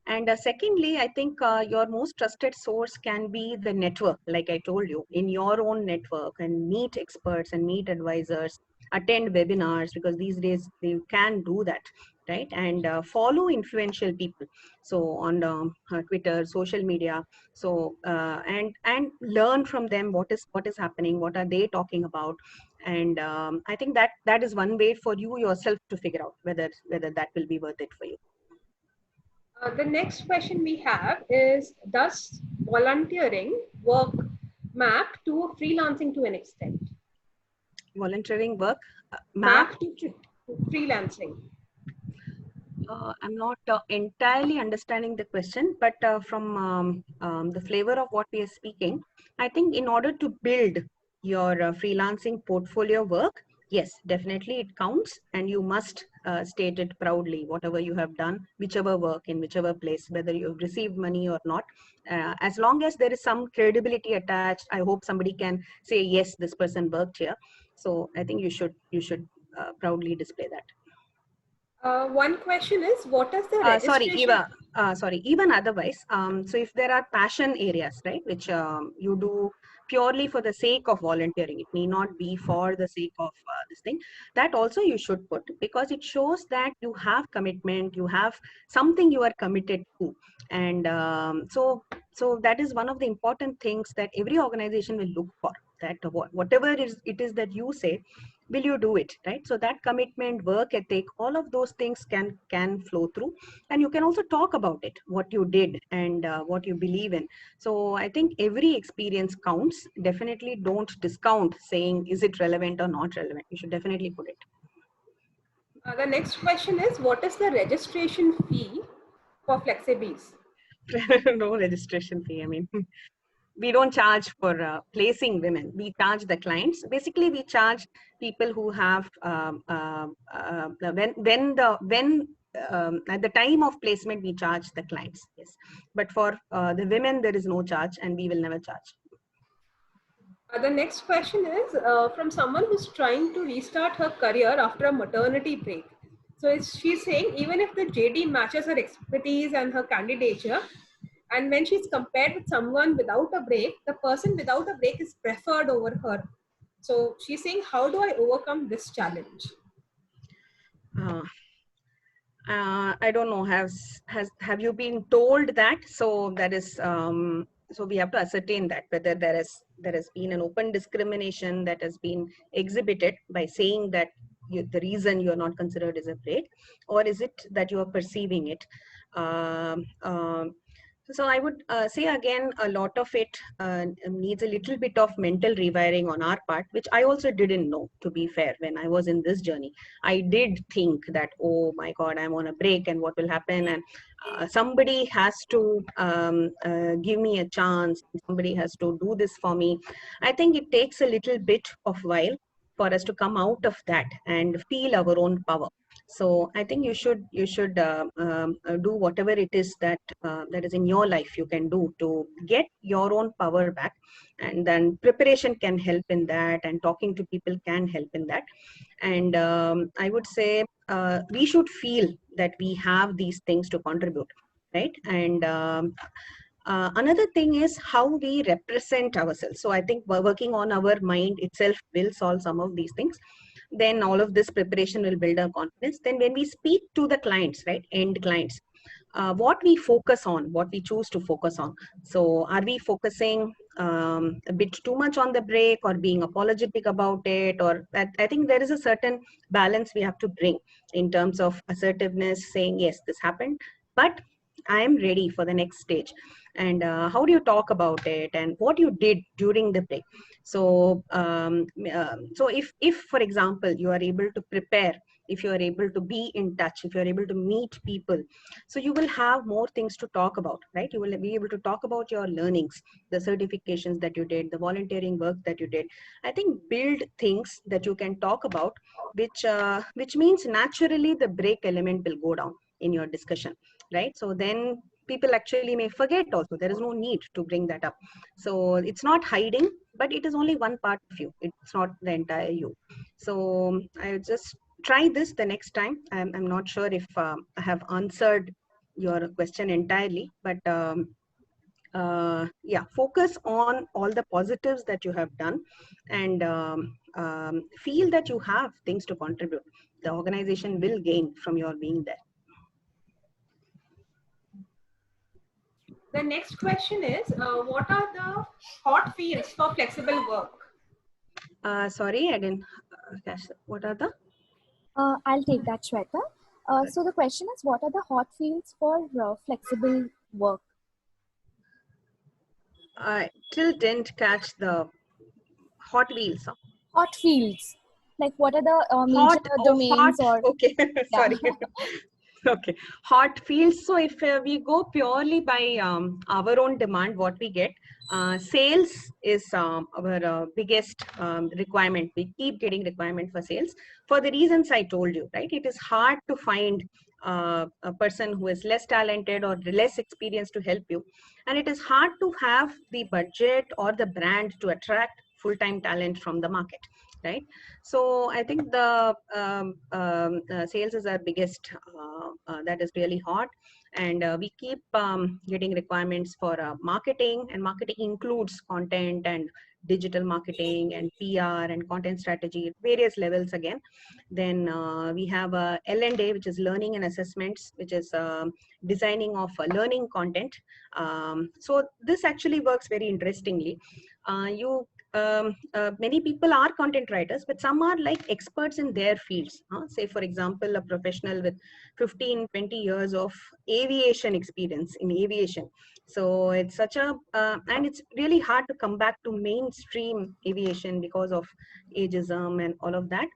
And secondly, I think your most trusted source can be the network, like I told you, in your own network, and meet experts and meet advisors, attend webinars, because these days you can do that, right? And follow influential people. So on Twitter, social media. So and learn from them what is happening, what are they talking about. And I think that is one way for you yourself to figure out whether that will be worth it for you. The next question we have is, does volunteering work map to freelancing to an extent? Volunteering work Map to freelancing. I'm not entirely understanding the question, but from the flavor of what we are speaking, I think in order to build your freelancing portfolio work, yes, definitely it counts, and you must state it proudly, whatever you have done, whichever work in whichever place, whether you've received money or not. As long as there is some credibility attached, I hope somebody can say, yes, this person worked here. So I think you should proudly display that. One question is, what is the registration? Even otherwise, so if there are passion areas, right, which you do purely for the sake of volunteering, it may not be for the sake of this thing, that also you should put, because it shows that you have commitment, you have something you are committed to. And so that is one of the important things that every organization will look for. that whatever it is that you say, will you do it, right? So that commitment, work ethic, all of those things can flow through, and you can also talk about it, what you did and what you believe in. So I think every experience counts. Definitely don't discount saying, is it relevant or not relevant? You should definitely put it. The next question is, what is the registration fee for FlexiBees? No registration fee. I mean, we don't charge for placing women. We charge the clients. Basically, we charge people who have when at the time of placement we charge the clients. Yes, but for the women there is no charge, and we will never charge. The next question is from someone who's trying to restart her career after a maternity break. So she's saying, even if the JD matches her expertise and her candidature, and when she's compared with someone without a break, the person without a break is preferred over her. So she's saying, how do I overcome this challenge? I don't know. Have you been told that? So that is so we have to ascertain that whether there has been an open discrimination that has been exhibited by saying that the reason you are not considered is a break, or is it that you are perceiving it? Um, um, so I would say again, a lot of it needs a little bit of mental rewiring on our part, which I also didn't know, to be fair. When I was in this journey, I did think that, oh my God, I'm on a break and what will happen? And somebody has to give me a chance. Somebody has to do this for me. I think it takes a little bit of while for us to come out of that and feel our own power. So I think you should do whatever it is that that is in your life you can do to get your own power back, and then preparation can help in that, and talking to people can help in that. And I would say we should feel that we have these things to contribute, right? And another thing is how we represent ourselves. So I think working on our mind itself will solve some of these things. Then all of this preparation will build our confidence. Then when we speak to the clients, right, end clients, what we focus on, what we choose to focus on. So are we focusing a bit too much on the break, or being apologetic about it? Or I think there is a certain balance we have to bring in terms of assertiveness, saying, yes, this happened, but I am ready for the next stage. And how do you talk about it, and what you did during the break? So so if for example you are able to prepare, if you are able to be in touch, if you are able to meet people, so you will have more things to talk about, right? You will be able to talk about your learnings, the certifications that you did, the volunteering work that you did. I think build things that you can talk about, which means naturally the break element will go down in your discussion, right? So then people actually may forget also. There is no need to bring that up. So it's not hiding, but it is only one part of you. It's not the entire you. So I would just try this the next time. I'm not sure if I have answered your question entirely, but yeah, focus on all the positives that you have done, and feel that you have things to contribute. The organization will gain from your being there. The next question is, what are the hot fields for flexible work? Sorry, I didn't catch that. What are the? I'll take that, Shweta. So the question is, what are the hot fields for flexible work? I still didn't catch the hot wheels. Hot fields. Like what are the major domains hot. or... Okay, sorry. Okay, hot fields. So if we go purely by our own demand, what we get, sales is our biggest requirement. We keep getting requirement for sales for the reasons I told you, right? It is hard to find a person who is less talented or less experienced to help you. And it is hard to have the budget or the brand to attract full-time talent from the market, right? So I think the sales is our biggest, that is really hot. And we keep getting requirements for marketing, and marketing includes content and digital marketing and PR and content strategy at various levels again. Then we have L&A, which is learning and assessments, which is designing of learning content. So this actually works very interestingly. You many people are content writers, but some are like experts in their fields. Say, for example, a professional with 15, 20 years of aviation experience in aviation. So it's such a, and it's really hard to come back to mainstream aviation because of ageism and all of that.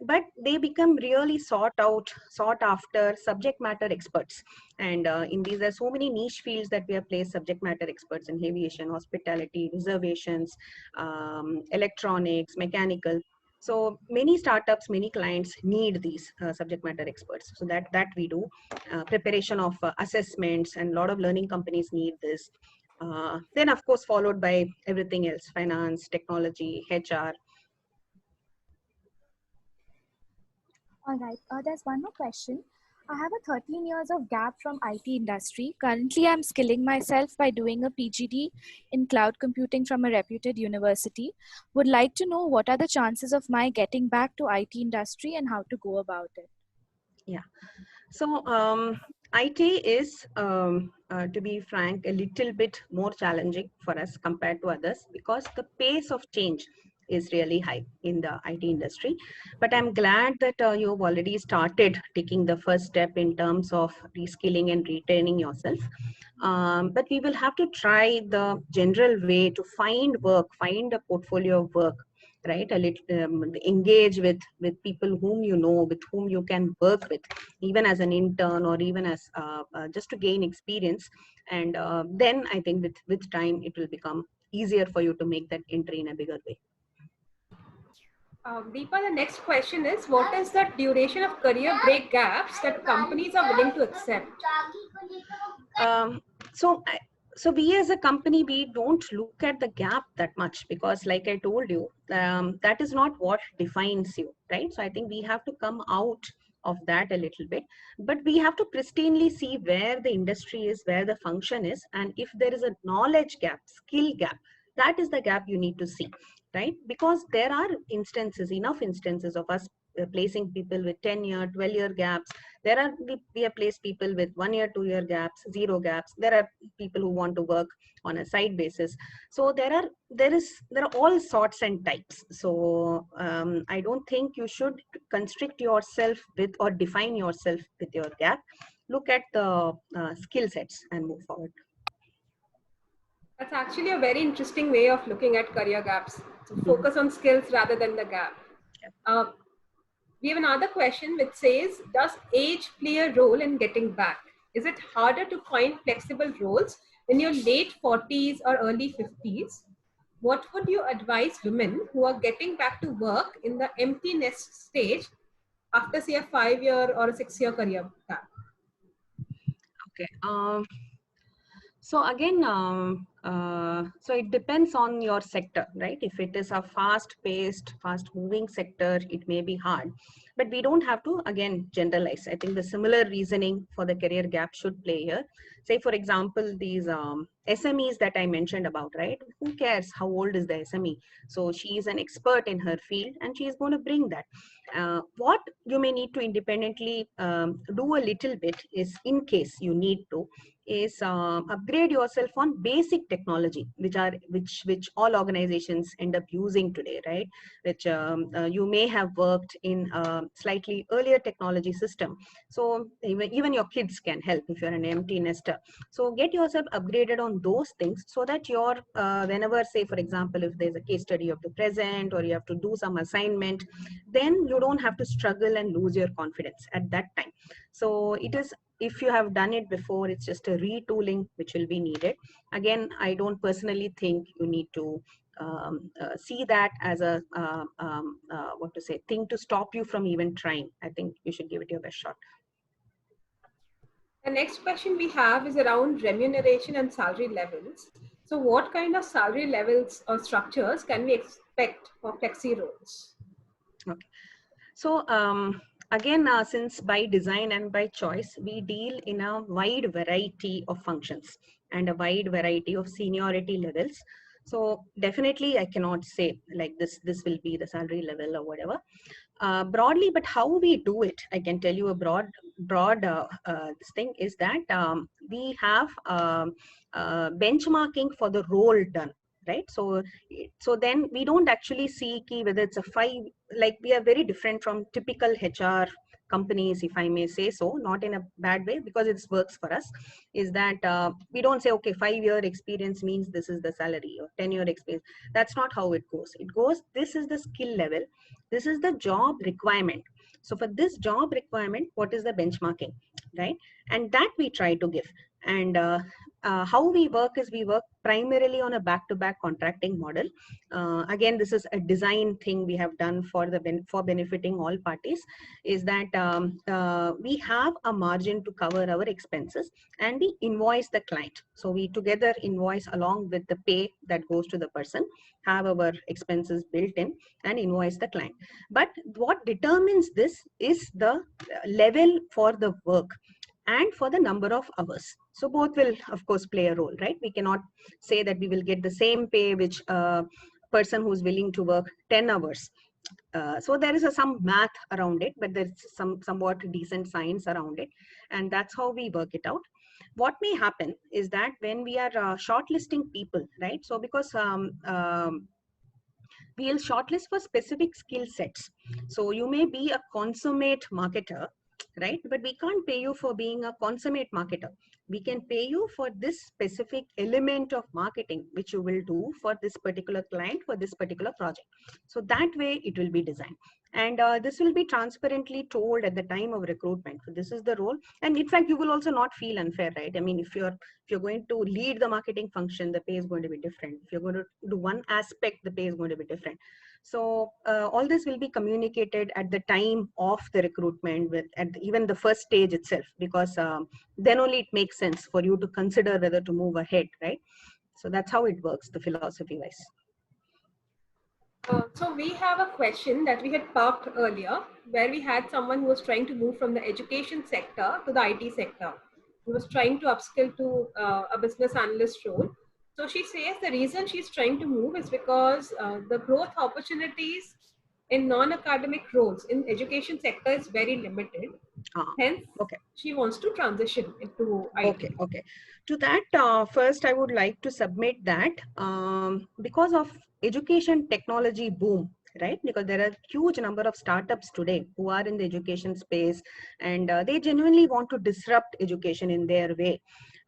But they become really sought after subject matter experts. And in these, there are so many niche fields that we have placed subject matter experts in: aviation, hospitality, reservations, electronics, mechanical. So many startups, many clients need these subject matter experts. So that we do. Preparation of assessments, and a lot of learning companies need this. Then of course followed by everything else: finance, technology, HR. All right. There's one more question. I have a 13 years of gap from IT industry. Currently, I'm skilling myself by doing a PGD in cloud computing from a reputed university. Would like to know what are the chances of my getting back to IT industry and how to go about it. Yeah. So IT is, to be frank, a little bit more challenging for us compared to others, because the pace of change is really high in the IT industry. But I'm glad that you've already started taking the first step in terms of reskilling and retraining yourself. But we will have to try the general way to find work, find a portfolio of work, right? A little engage with people whom you know, with whom you can work with, even as an intern or even as just to gain experience. And then I think with time it will become easier for you to make that entry in a bigger way. Deepa, the next question is, what is the duration of career break gaps that companies are willing to accept? Um, so so we as a company, we don't look at the gap that much, because like I told you, that is not what defines you, right? So I think we have to come out of that a little bit, but we have to pristinely see where the industry is, where the function is, and if there is a knowledge gap, skill gap, that is the gap you need to see, right? Because there are enough instances of us placing people with 10-year, 12-year gaps. We have placed people with 1-year, 2-year gaps, 0 gaps. There are people who want to work on a side basis. So there are all sorts and types. So I don't think you should constrict yourself with or define yourself with your gap. Look at the skill sets and move forward. That's actually a very interesting way of looking at career gaps. So focus on skills rather than the gap. We have another question which says, does age play a role in getting back? Is it harder to find flexible roles in your late 40s or early 50s? What would you advise women who are getting back to work in the empty nest stage after, say, a 5-year or a 6-year career gap? Okay. So again, so it depends on your sector, right? If it is a fast-paced, fast-moving sector, it may be hard. But we don't have to, again, generalize. I think the similar reasoning for the career gap should play here. Say, for example, these SMEs that I mentioned about, right? Who cares how old is the SME? So she is an expert in her field and she is going to bring that. What you may need to independently do a little bit is, in case you need to, is upgrade yourself on basic technology, which all organizations end up using today, right? Which you may have worked in a slightly earlier technology system. So even your kids can help if you're an empty nester. So get yourself upgraded on those things, so that you're whenever, say for example, if there's a case study you have to present or you have to do some assignment, then you don't have to struggle and lose your confidence at that time. So it is, if you have done it before, it's just a retooling which will be needed. Again, I don't personally think you need to see that as a thing to stop you from even trying. I think you should give it your best shot. The next question we have is around remuneration and salary levels. So what kind of salary levels or structures can we expect for flexi roles? Okay. So again, since by design and by choice, we deal in a wide variety of functions and a wide variety of seniority levels. So definitely I cannot say like this will be the salary level or whatever. Broadly, but how we do it, I can tell you a broad this thing is that we have benchmarking for the role done, right? So then we don't actually see key whether it's a 5, like we are very different from typical HR companies, if I may say so, not in a bad way, because it works for us, is that we don't say, okay, 5-year experience means this is the salary, or 10-year experience. That's not how it goes. It goes, this is the skill level, this is the job requirement. So for this job requirement, what is the benchmarking, right? And that we try to give. And how we work is we work primarily on a back-to-back contracting model. Again, this is a design thing we have done for benefiting all parties, is that we have a margin to cover our expenses and we invoice the client. So we together invoice along with the pay that goes to the person, have our expenses built in and invoice the client. But what determines this is the level for the work and for the number of hours. So both will of course play a role, right? We cannot say that we will get the same pay which a person who's willing to work 10 hours. So there is some math around it, but there's somewhat decent science around it. And that's how we work it out. What may happen is that when we are shortlisting people, right? So because we'll shortlist for specific skill sets. So you may be a consummate marketer, right? But we can't pay you for being a consummate marketer. We can pay you for this specific element of marketing, which you will do for this particular client, for this particular project. So that way it will be designed. And this will be transparently told at the time of recruitment. So this is the role. And in fact, you will also not feel unfair, right? I mean, if you're going to lead the marketing function, the pay is going to be different. If you're going to do one aspect, the pay is going to be different. So all this will be communicated at the time of the recruitment, even the first stage itself, because then only it makes sense for you to consider whether to move ahead, right? So that's how it works, the philosophy-wise. So we have a question that we had parked earlier, where we had someone who was trying to move from the education sector to the IT sector. He was trying to upskill to a business analyst role. So she says the reason she's trying to move is because the growth opportunities in non-academic roles in education sector is very limited. Hence, okay. She wants to transition into IT. Okay. To that, first I would like to submit that because of education technology boom, right? Because there are huge number of startups today who are in the education space, and they genuinely want to disrupt education in their way.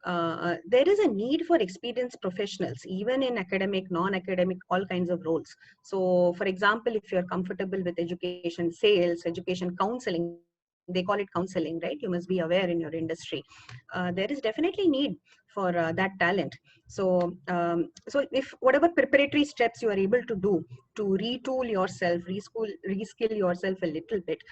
There is a need for experienced professionals, even in academic, non-academic, all kinds of roles. So for example, if you're comfortable with education sales, education counseling, they call it counseling, right? You must be aware in your industry. There is definitely need for that talent. So if whatever preparatory steps you are able to do to retool yourself, reskill yourself a little bit,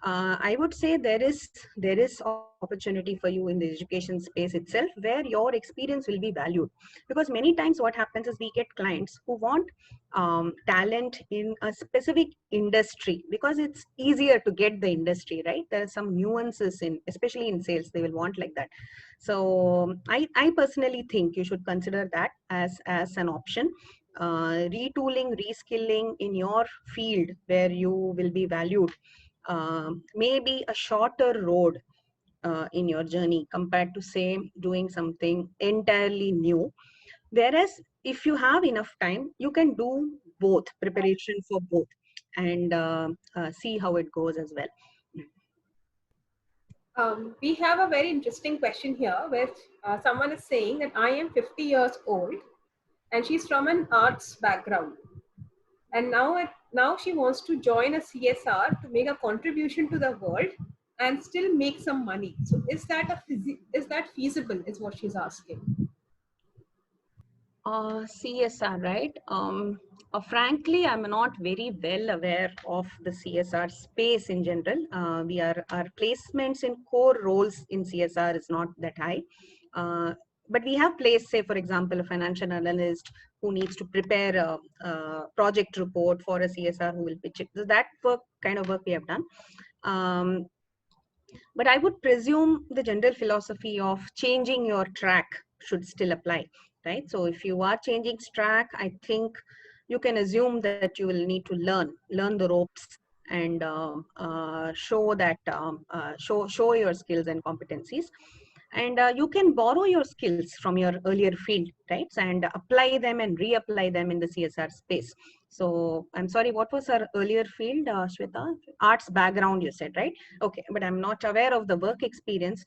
I would say there is opportunity for you in the education space itself, where your experience will be valued. Because many times what happens is we get clients who want talent in a specific industry because it's easier to get the industry, right? There are some nuances especially in sales, they will want like that. So I personally think you should consider that as an option. Retooling, reskilling in your field where you will be valued, maybe a shorter road in your journey compared to, say, doing something entirely new. Whereas if you have enough time, you can do both, preparation for both, and see how it goes as well. We have a very interesting question here where someone is saying that I am 50 years old and she's from an arts background. And now she wants to join a CSR to make a contribution to the world and still make some money. So is that feasible is what she's asking. CSR, right? Frankly, I'm not very well aware of the CSR space in general. Our placements in core roles in CSR is not that high. But we have placed, say, for example, a financial analyst who needs to prepare a project report for a CSR who will pitch it. So that kind of work we have done. But I would presume the general philosophy of changing your track should still apply, right? So if you are changing track, I think you can assume that you will need to learn the ropes and show your skills and competencies. And you can borrow your skills from your earlier field, right? And apply them and reapply them in the CSR space. So I'm sorry, what was our earlier field, Shweta? Arts background, you said, right? Okay, but I'm not aware of the work experience.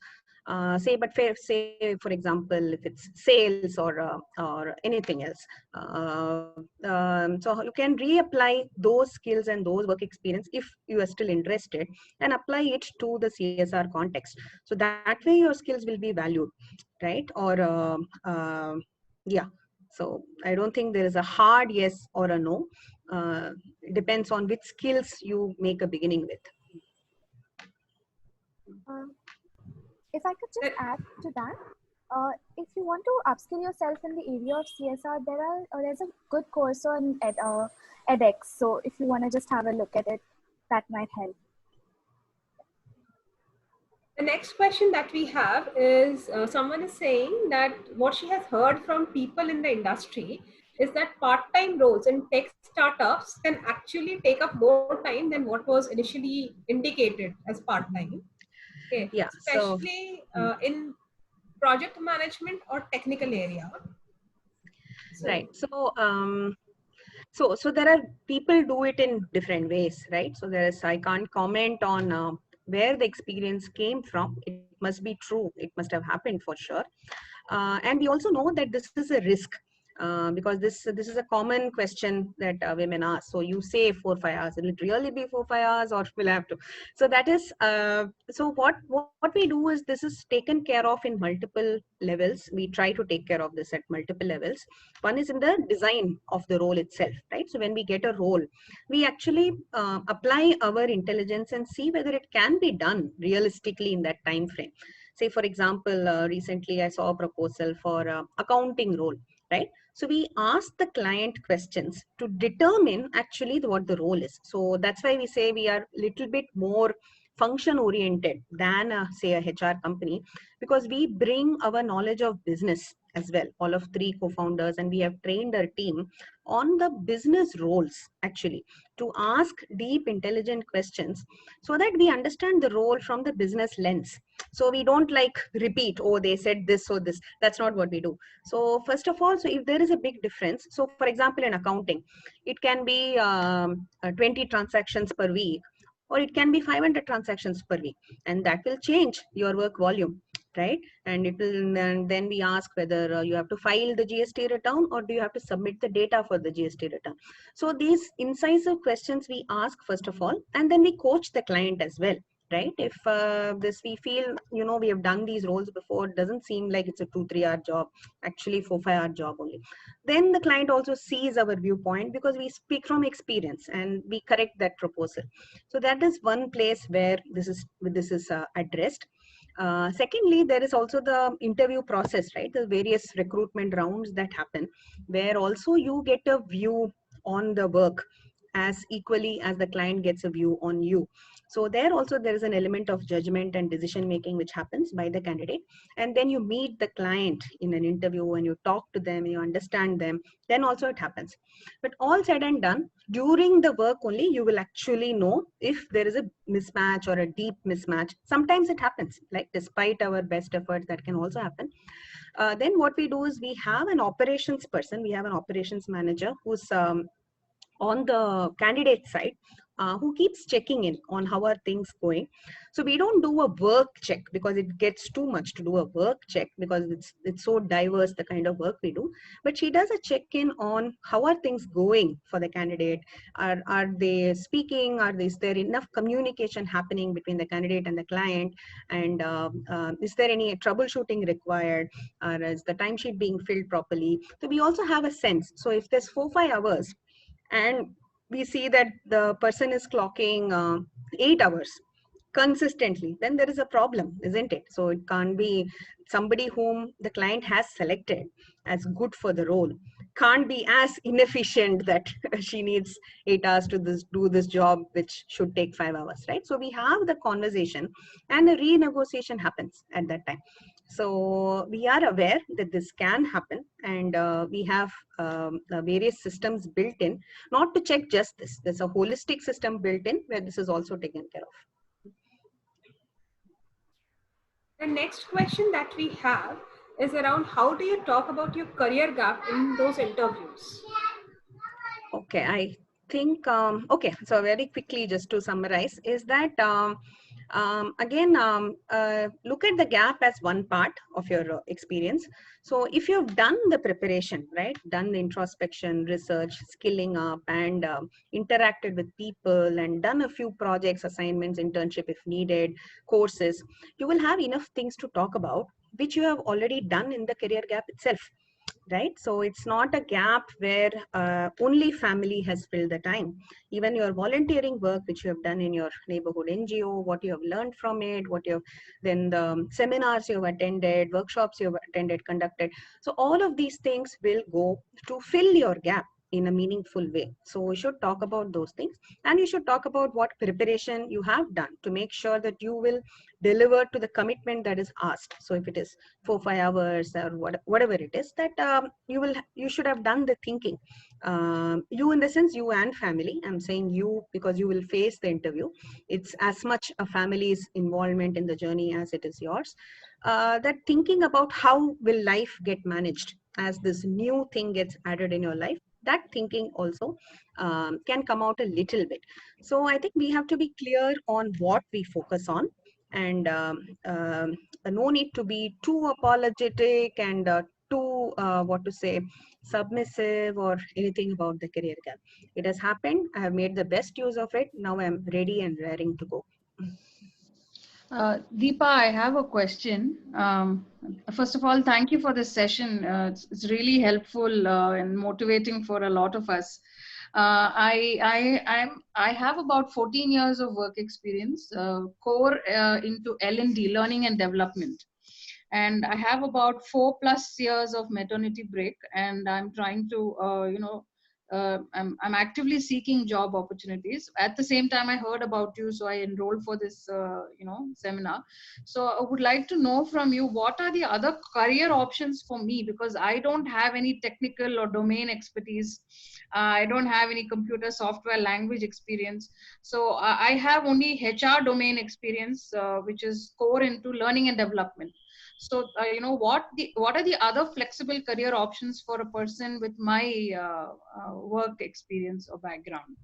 Say, for example, if it's sales or anything else. So you can reapply those skills and those work experience if you are still interested, and apply it to the CSR context. So that way your skills will be valued, right? Or yeah. So I don't think there is a hard yes or a no. It depends on which skills you make a beginning with. Uh, if I could just add to that, if you want to upskill yourself in the area of CSR, there's a good course on edX. So if you want to just have a look at it, that might help. The next question that we have is someone is saying that what she has heard from people in the industry is that part-time roles in tech startups can actually take up more time than what was initially indicated as part-time. Okay, Yeah. especially in project management or technical area. So, Right. So there are people do it in different ways, right? So I can't comment on where the experience came from. It must be true. It must have happened for sure. And we also know that this is a risk, because this is a common question that women ask. So you say 4-5 hours, will it really be 4-5 hours, or will I have to? So that is so what we do is, this is taken care of in multiple levels. We try to take care of this at multiple levels. One is in the design of the role itself, right? So when we get a role, we actually apply our intelligence and see whether it can be done realistically in that time frame. Say, for example, recently I saw a proposal for accounting role, right? So we ask the client questions to determine actually what the role is. So that's why we say we are little bit more function oriented than say a HR company, because we bring our knowledge of business as well, all of 3 co-founders, and we have trained our team on the business roles actually, to ask deep intelligent questions so that we understand the role from the business lens. So we don't like repeat, oh, they said this, so this. That's not what we do. So first of all, so if there is a big difference, so for example in accounting, it can be 20 transactions per week, or it can be 500 transactions per week, and that will change your work volume, right? And it will, and then we ask whether you have to file the GST return, or do you have to submit the data for the GST return. So these incisive questions we ask first of all, and then we coach the client as well, right? If this we feel, we have done these roles before, it doesn't seem like it's a 2-3 hour job, actually 4-5 hour job only, then the client also sees our viewpoint, because we speak from experience and we correct that proposal. So that is one place where this is addressed. Secondly, there is also the interview process, right? The various recruitment rounds that happen, where also you get a view on the work as equally as the client gets a view on you. So there also there is an element of judgment and decision making which happens by the candidate. And then you meet the client in an interview and you talk to them, you understand them, then also it happens. But all said and done, during the work only you will actually know if there is a mismatch or a deep mismatch. Sometimes it happens, like despite our best efforts, that can also happen. Then what we do is, we have an operations person, we have an operations manager who's on the candidate side, who keeps checking in on how are things going. So we don't do a work check, because it gets too much to do a work check, because it's so diverse, the kind of work we do. But she does a check in on how are things going for the candidate. Are they speaking? Is there enough communication happening between the candidate and the client? And is there any troubleshooting required? Or is the timesheet being filled properly? So we also have a sense. So if there's 4-5 hours and we see that the person is clocking 8 hours consistently, then there is a problem, isn't it? So it can't be somebody whom the client has selected as good for the role can't be as inefficient that she needs 8 hours to do this job which should take 5 hours, right? So we have the conversation and a renegotiation happens at that time. So we are aware that this can happen, and we have various systems built in, not to check just this. There's a holistic system built in where this is also taken care of. The next question that we have is around how do you talk about your career gap in those interviews? Okay, I think, okay, so very quickly, just to summarize, is that again, look at the gap as one part of your experience. So if you've done the preparation, right, done the introspection, research, skilling up, and interacted with people, and done a few projects, assignments, internship if needed, courses, you will have enough things to talk about, which you have already done in the career gap itself, right? So it's not a gap where only family has filled the time. Even your volunteering work which you have done in your neighborhood NGO, what you have learned from it, what you have, then the seminars you have attended, workshops you have attended, conducted, so all of these things will go to fill your gap in a meaningful way. So we should talk about those things, and you should talk about what preparation you have done to make sure that you will deliver to the commitment that is asked. So if it is 4 5 hours or whatever it is, that you should have done the thinking. You in the sense, you and family, I'm saying you because you will face the interview. It's as much a family's involvement in the journey as it is yours. That thinking about how will life get managed as this new thing gets added in your life, that thinking also can come out a little bit. So I think we have to be clear on what we focus on, and no need to be too apologetic and too what to say, submissive or anything about the career gap. It has happened. I have made the best use of it. Now I'm ready and raring to go. Deepa, I have a question. First of all, thank you for this session. It's really helpful and motivating for a lot of us. I have about 14 years of work experience, core into L&D, learning and development. And I have about 4+ years of maternity break, and I'm trying to, I'm actively seeking job opportunities. At the same time, I heard about you, so I enrolled for this, seminar. So I would like to know from you, what are the other career options for me? Because I don't have any technical or domain expertise. I don't have any computer software language experience. So I have only HR domain experience, which is core into learning and development. So what are the other flexible career options for a person with my work experience or background?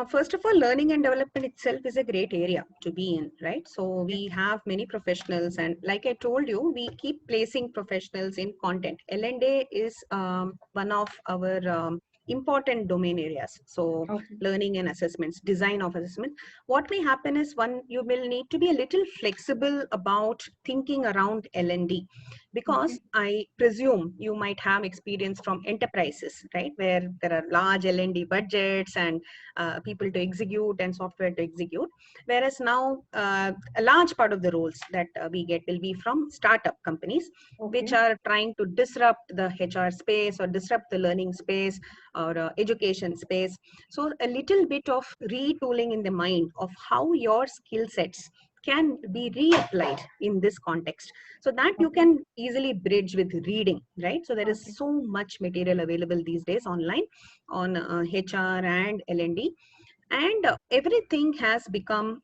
First of all, learning and development itself is a great area to be in, right? So we have many professionals, and like I told you, we keep placing professionals in content. L&A is one of our important domain areas. So Okay. learning and assessments, design of assessment. What may happen is, one, you will need to be a little flexible about thinking around L&D, because Okay. I presume you might have experience from enterprises, right, where there are large L&D budgets and people to execute and software to execute. Whereas now, a large part of the roles that we get will be from startup companies, which Okay. are trying to disrupt the HR space or disrupt the learning space or education space. So a little bit of retooling in the mind of how your skill sets can be reapplied in this context, so that you Okay. can easily bridge with reading, right? So there is Okay. so much material available these days online on HR and L&D, and everything has become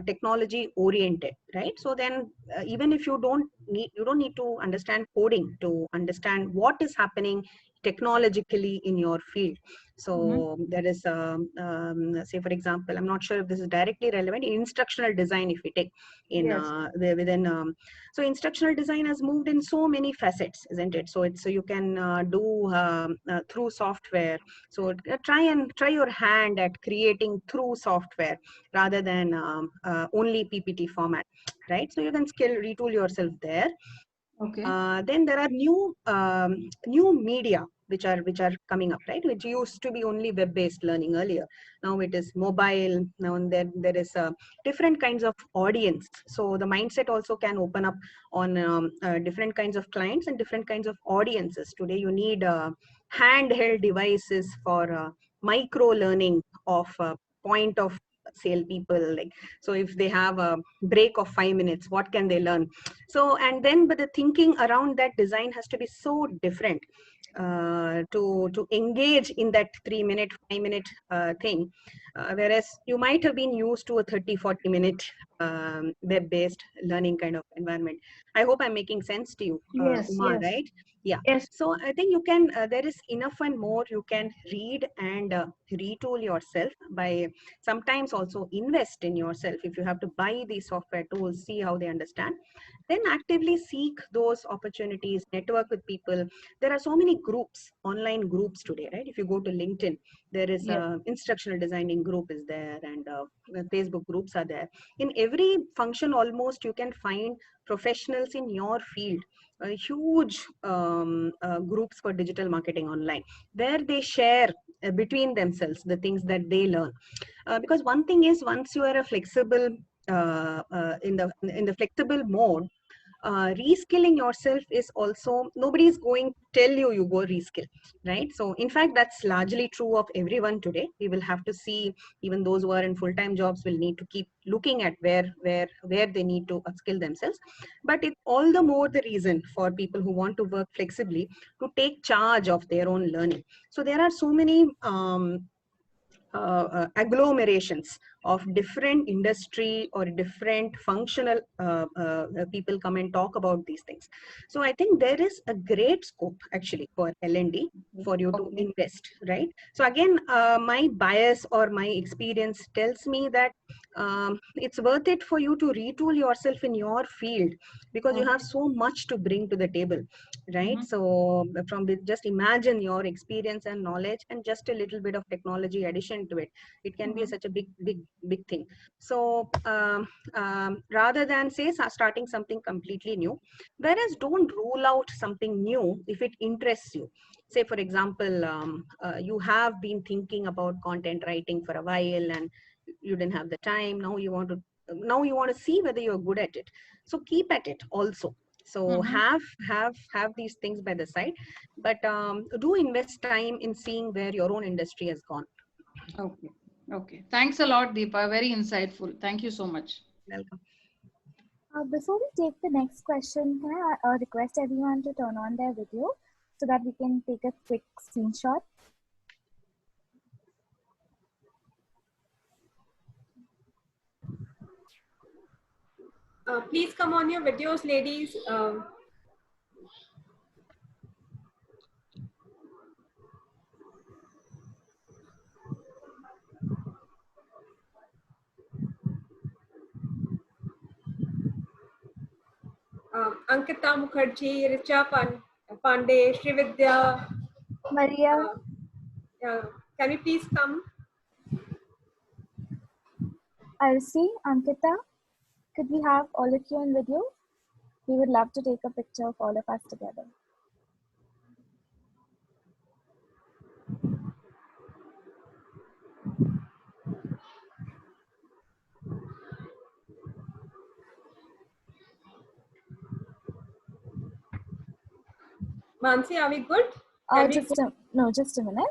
technology oriented, right? So then even if you don't need to understand coding to understand what is happening technologically in your field. Mm-hmm. So there is say for example, I'm not sure if this is directly relevant in instructional design, if we take in Yes. within so instructional design has moved in so many facets, isn't it? So it's, so you can do through software. So try your hand at creating through software rather than only PPT format, right? So you can skill retool yourself there. Okay. Then there are new media which are coming up, right? Which used to be only web-based learning earlier. Now it is mobile. Now and then there is different kinds of audience. So the mindset also can open up on different kinds of clients and different kinds of audiences. Today you need handheld devices for micro learning of point of sale people, like, so if they have a break of 5 minutes, what can they learn? So, and then but the thinking around that design has to be so different to engage in that 3 minute 5 minute thing, whereas you might have been used to a 30 40 minute web-based learning kind of environment. I hope I'm making sense to you, Yes, Uma, yes, right? Yeah. yes. So I think you can, there is enough and more you can read and retool yourself by sometimes also invest in yourself. If you have to buy these software tools, see how they understand, then actively seek those opportunities, network with people. There are so many groups, online groups today, right? If you go to LinkedIn, there is Yes. a instructional designing group is there, and Facebook groups are there. In every function almost you can find professionals in your field, huge groups for digital marketing online, where they share between themselves the things that they learn. Because one thing is, once you are a flexible in the flexible mode, reskilling yourself is also, nobody is going to tell you you go reskill, right? So in fact, that's largely true of everyone today. We will have to see, even those who are in full-time jobs will need to keep looking at where they need to upskill themselves. But it's all the more the reason for people who want to work flexibly to take charge of their own learning. So there are so many agglomerations of different industry or different functional people come and talk about these things. So I think there is a great scope actually for L&D for you to Okay. invest, right? So again, my bias or my experience tells me that it's worth it for you to retool yourself in your field, because you have so much to bring to the table, right? So from the, just imagine your experience and knowledge and just a little bit of technology addition to it, it can be such a big thing. So rather than say starting something completely new, whereas don't rule out something new if it interests you. Say for example, you have been thinking about content writing for a while and you didn't have the time. Now you want to see whether you're good at it, so keep at it also. So have these things by the side, but do invest time in seeing where your own industry has gone. Okay. Okay. Thanks a lot, Deepa. Very insightful. Thank you so much. Welcome. Before we take the next question, can I request everyone to turn on their video so that we can take a quick screenshot? Please come on your videos, ladies. Ankita Mukherjee, Richa Pandey, Srividya. Maria, Can you please come? Arsi, Ankita, could we have all of you in video? We would love to take a picture of all of us together. Mansi, are we good? Just a minute.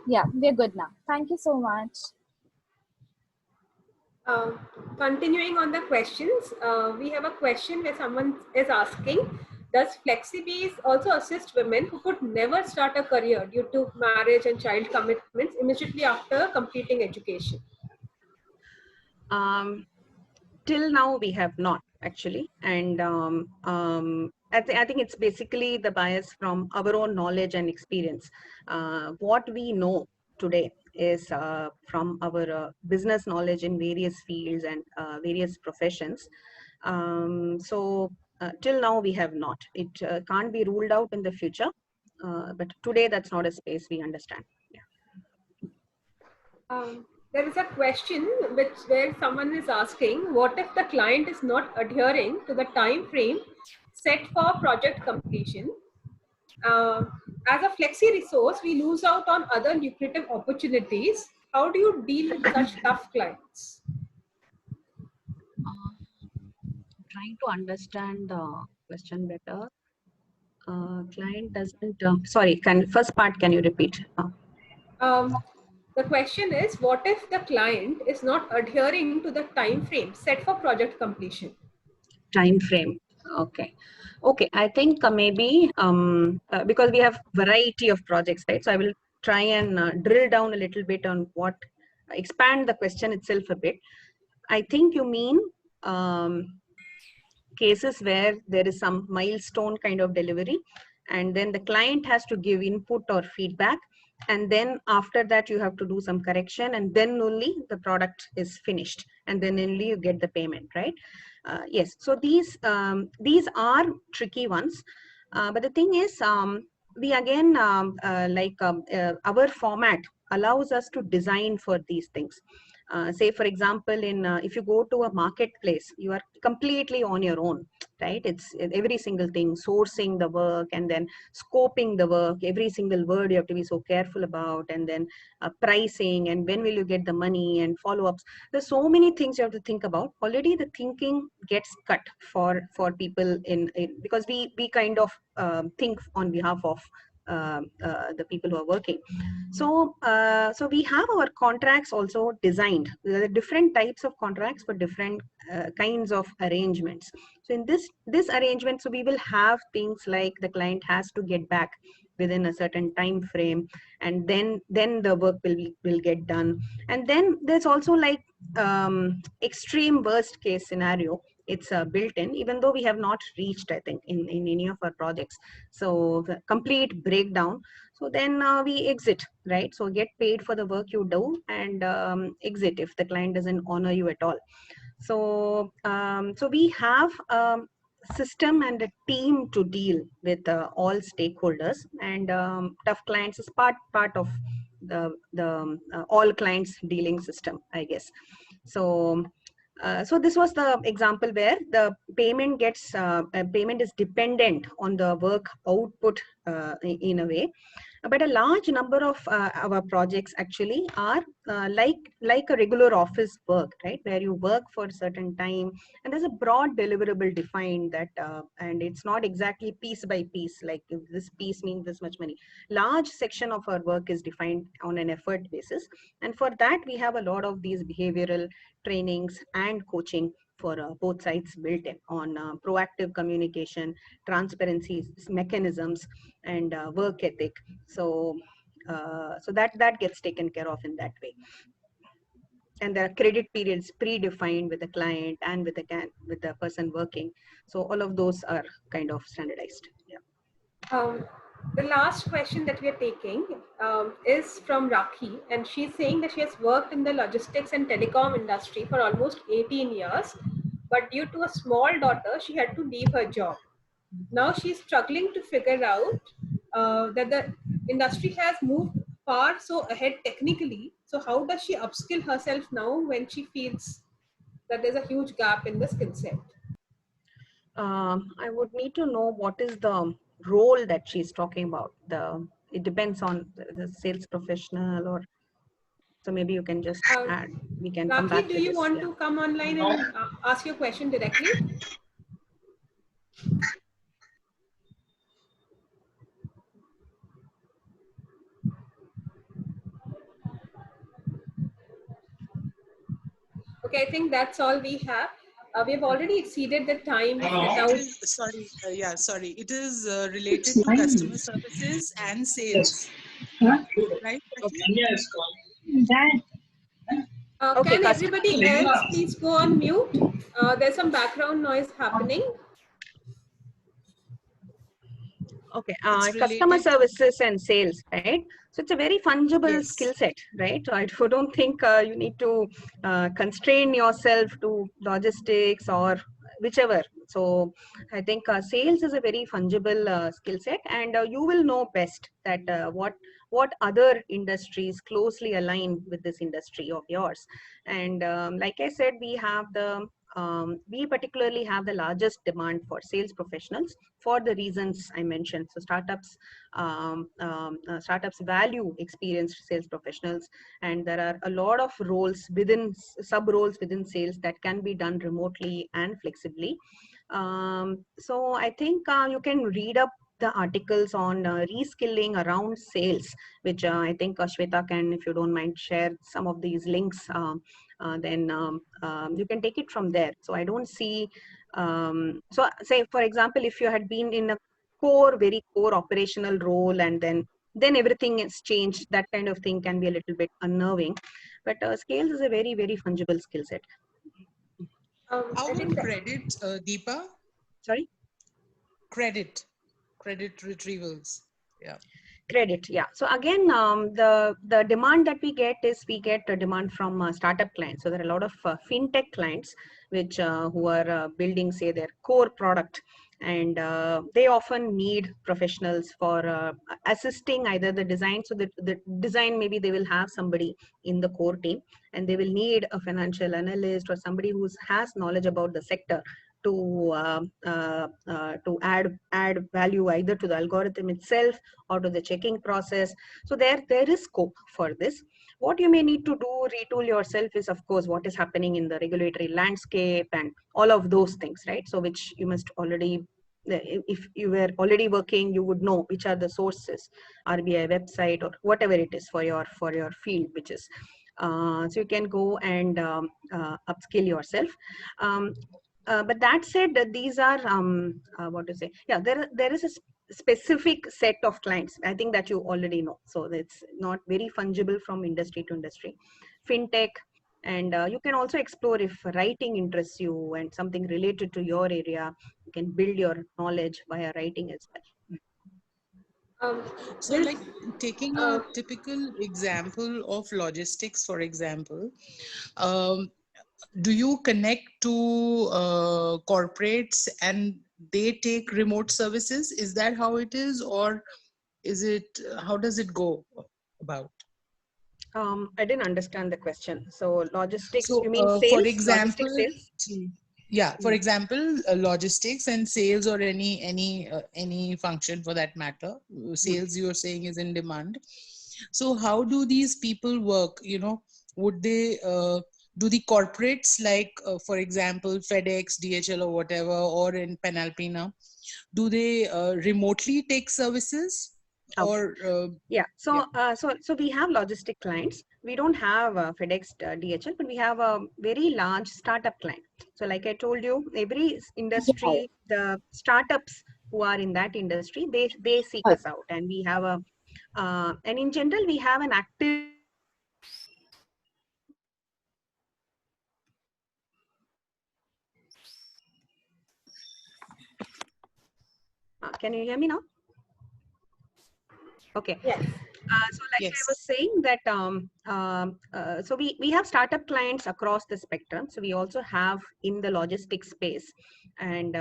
Yeah, we're good now. Thank you so much. Continuing on the questions, we have a question where someone is asking, does FlexiBees also assist women who could never start a career due to marriage and child commitments immediately after completing education? Till now we have not actually, and I think it's basically the bias from our own knowledge and experience. What we know today is from our business knowledge in various fields and various professions. So till now we have not. It can't be ruled out in the future, but today that's not a space we understand. There is a question where someone is asking, what if the client is not adhering to the time frame set for project completion? As a flexi resource, we lose out on other lucrative opportunities. How do you deal with such tough clients? Trying to understand the question better. Client doesn't. Sorry, first part can you repeat? The question is, what if the client is not adhering to the time frame set for project completion? Time frame. Okay. Okay. I think maybe because we have variety of projects, right? So I will try and drill down a little bit on what, expand the question itself a bit. I think you mean cases where there is some milestone kind of delivery, and then the client has to give input or feedback, and then after that you have to do some correction, and then only the product is finished, and then only you get the payment, right? Yes. So these are tricky ones, but the thing is, we again our format allows us to design for these things. Say for example, in if you go to a marketplace, you are completely on your own, right? It's every single thing, sourcing the work and then scoping the work, every single word you have to be so careful about, and then pricing, and when will you get the money, and follow-ups. There's so many things you have to think about. Already the thinking gets cut for people in because we kind of think on behalf of the people who are working. So so we have our contracts also designed. There are different types of contracts for different kinds of arrangements. So in this arrangement, so we will have things like the client has to get back within a certain time frame, and then the work will get done. And then there's also like extreme worst case scenario. It's built in, even though we have not reached, I think, in any of our projects. So the complete breakdown. So then we exit, right? So get paid for the work you do, and exit if the client doesn't honor you at all. So so we have system and a team to deal with all stakeholders, and tough clients is part of the all clients dealing system, I guess. So so this was the example where the payment is dependent on the work output in a way. But a large number of our projects actually are like a regular office work, right? Where you work for a certain time, and there's a broad deliverable defined that, and it's not exactly piece by piece, like if this piece means this much money. Large section of our work is defined on an effort basis, and for that we have a lot of these behavioral trainings and coaching for both sides built in on proactive communication, transparency mechanisms, and work ethic. So so that gets taken care of in that way. And there are credit periods predefined with the client and with the person working. So all of those are kind of standardized. Yeah. The last question that we are taking is from Rakhi, and she's saying that she has worked in the logistics and telecom industry for almost 18 years, but due to a small daughter, she had to leave her job. Now she's struggling to figure out that the industry has moved far so ahead technically. So how does she upskill herself now when she feels that there's a huge gap in the skill set? I would need to know what is the role that she's talking about. It depends on the sales professional, or so maybe you can just add. We can come back Rakhi, do to you this. want Yeah. to come online and ask your question directly? Okay, I think that's all we have. We have already exceeded the time we set out. It is, sorry, yeah, sorry. It is related to customer services and sales, right? Okay. Okay, Can everybody else please go on mute? There's some background noise happening. Okay, It's customer related. services and sales, right? So it's a very fungible Yes. skill set, right? So I don't think you need to constrain yourself to logistics or whichever. So I think sales is a very fungible skill set, and you will know best that what other industries closely align with this industry of yours. And like I said, we particularly have the largest demand for sales professionals for the reasons I mentioned. So startups value experienced sales professionals, and there are a lot of roles within sub roles within sales that can be done remotely and flexibly. So I think you can read up the articles on reskilling around sales, which I think Shweta can, if you don't mind, share some of these links. Then you can take it from there. So I don't see, so say for example, if you had been in a very core operational role, and then everything is changed, that kind of thing can be a little bit unnerving. But scales is a very, very fungible skill set. How I think about that, credit, Deepa? Sorry? Credit retrievals. Yeah. Credit, yeah. So again, the demand that we get is, we get a demand from startup clients. So there are a lot of fintech clients which who are building, say, their core product, and they often need professionals for assisting either the design. So the design, maybe they will have somebody in the core team, and they will need a financial analyst or somebody who has knowledge about the sector to add value either to the algorithm itself or to the checking process. So there is scope for this. What you may need to do, retool yourself, is of course what is happening in the regulatory landscape and all of those things, right? So which you must already, if you were already working, you would know which are the sources, RBI website or whatever it is for your field, which is so you can go and upskill yourself. But that said, these are what to say? Yeah, there is a specific set of clients, I think, that you already know. So it's not very fungible from industry to industry. Fintech, and you can also explore, if writing interests you and something related to your area, you can build your knowledge via writing as well. So like taking a typical example of logistics, for example, do you connect to corporates and they take remote services? Is that how it is, or is it, how does it go about? I didn't understand the question. So logistics, So you mean for sales? example, Logistics sales? yeah, for example, logistics and sales, or any function for that matter. Sales, you're saying, is in demand. So how do these people work? You know, would they do the corporates, like for example FedEx, DHL, or whatever, or in Panalpina, do they remotely take services? Okay. Or yeah, so so we have logistic clients. We don't have FedEx, DHL, but we have a very large startup client. So like I told you, every industry, the startups who are in that industry, they seek us out, and we have a and in general we have an active. Can you hear me now? Okay. yes. So like I was saying that so we have startup clients across the spectrum. So we also have in the logistics space, and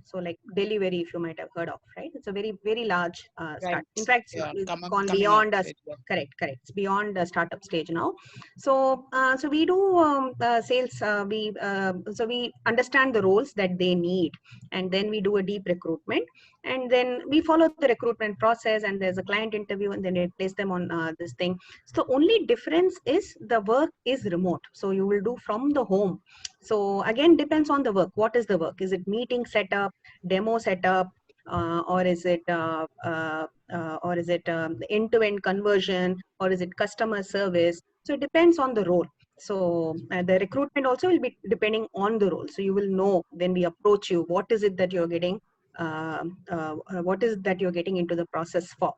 so like delivery, if you might have heard of, right? It's a very, very large start. In fact, it's gone beyond us. Correct. It's beyond the startup stage now. So so we do sales. So we understand the roles that they need, and then we do a deep recruitment, and then we follow the recruitment process, and there's a client interview, and then we place them on this thing. So the only difference is the work is remote, so you will do from the home. So again, depends on the work. What is the work? Is it meeting setup, demo setup, or is it the end-to-end conversion, or is it customer service? So it depends on the role. So the recruitment also will be depending on the role. So you will know when we approach you, what is it that you're getting, what is that you're getting into the process for.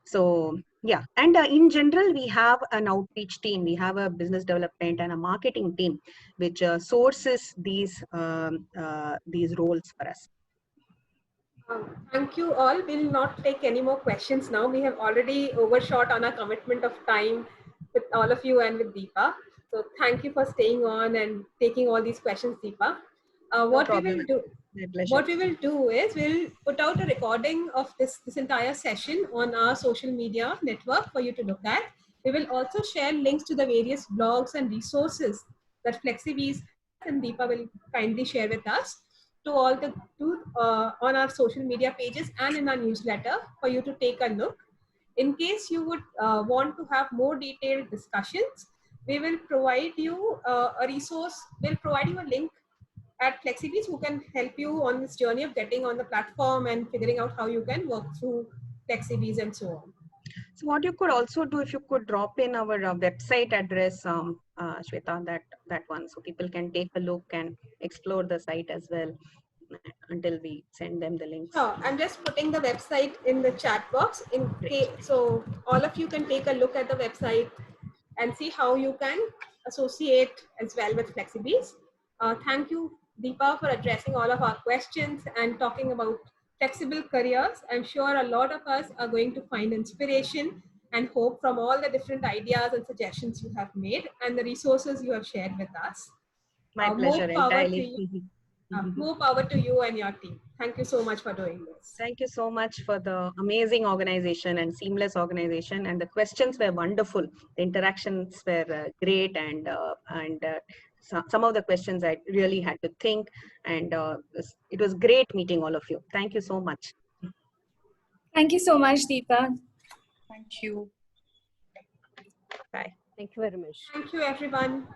So yeah, and in general, we have an outreach team, we have a business development and a marketing team, which sources these roles for us. Thank you all. We'll not take any more questions now. We have already overshot on our commitment of time with all of you and with Deepa. So thank you for staying on and taking all these questions, Deepa. What we will do is we'll put out a recording of this entire session on our social media network for you to look at. We will also share links to the various blogs and resources that FlexiBees and Deepa will kindly share with us on our social media pages and in our newsletter for you to take a look. In case you would want to have more detailed discussions, we will provide you a resource. We'll provide you a link at FlexiBees who can help you on this journey of getting on the platform and figuring out how you can work through FlexiBees and so on. So what you could also do, if you could drop in our website address, Shweta, that one, so people can take a look and explore the site as well until we send them the links. Sure, I'm just putting the website in the chat box in case, so all of you can take a look at the website and see how you can associate as well with FlexiBees. Thank you, Deepa, for addressing all of our questions and talking about flexible careers. I'm sure a lot of us are going to find inspiration and hope from all the different ideas and suggestions you have made and the resources you have shared with us. My pleasure, more power entirely. to you. More power to you and your team. Thank you so much for doing this. Thank you so much for the amazing organization and seamless organization, and the questions were wonderful. The interactions were great, and some of the questions I really had to think, and it was great meeting all of you. Thank you so much. Thank you so much, Deepa. Thank you. Bye. Thank you very much. Thank you, everyone.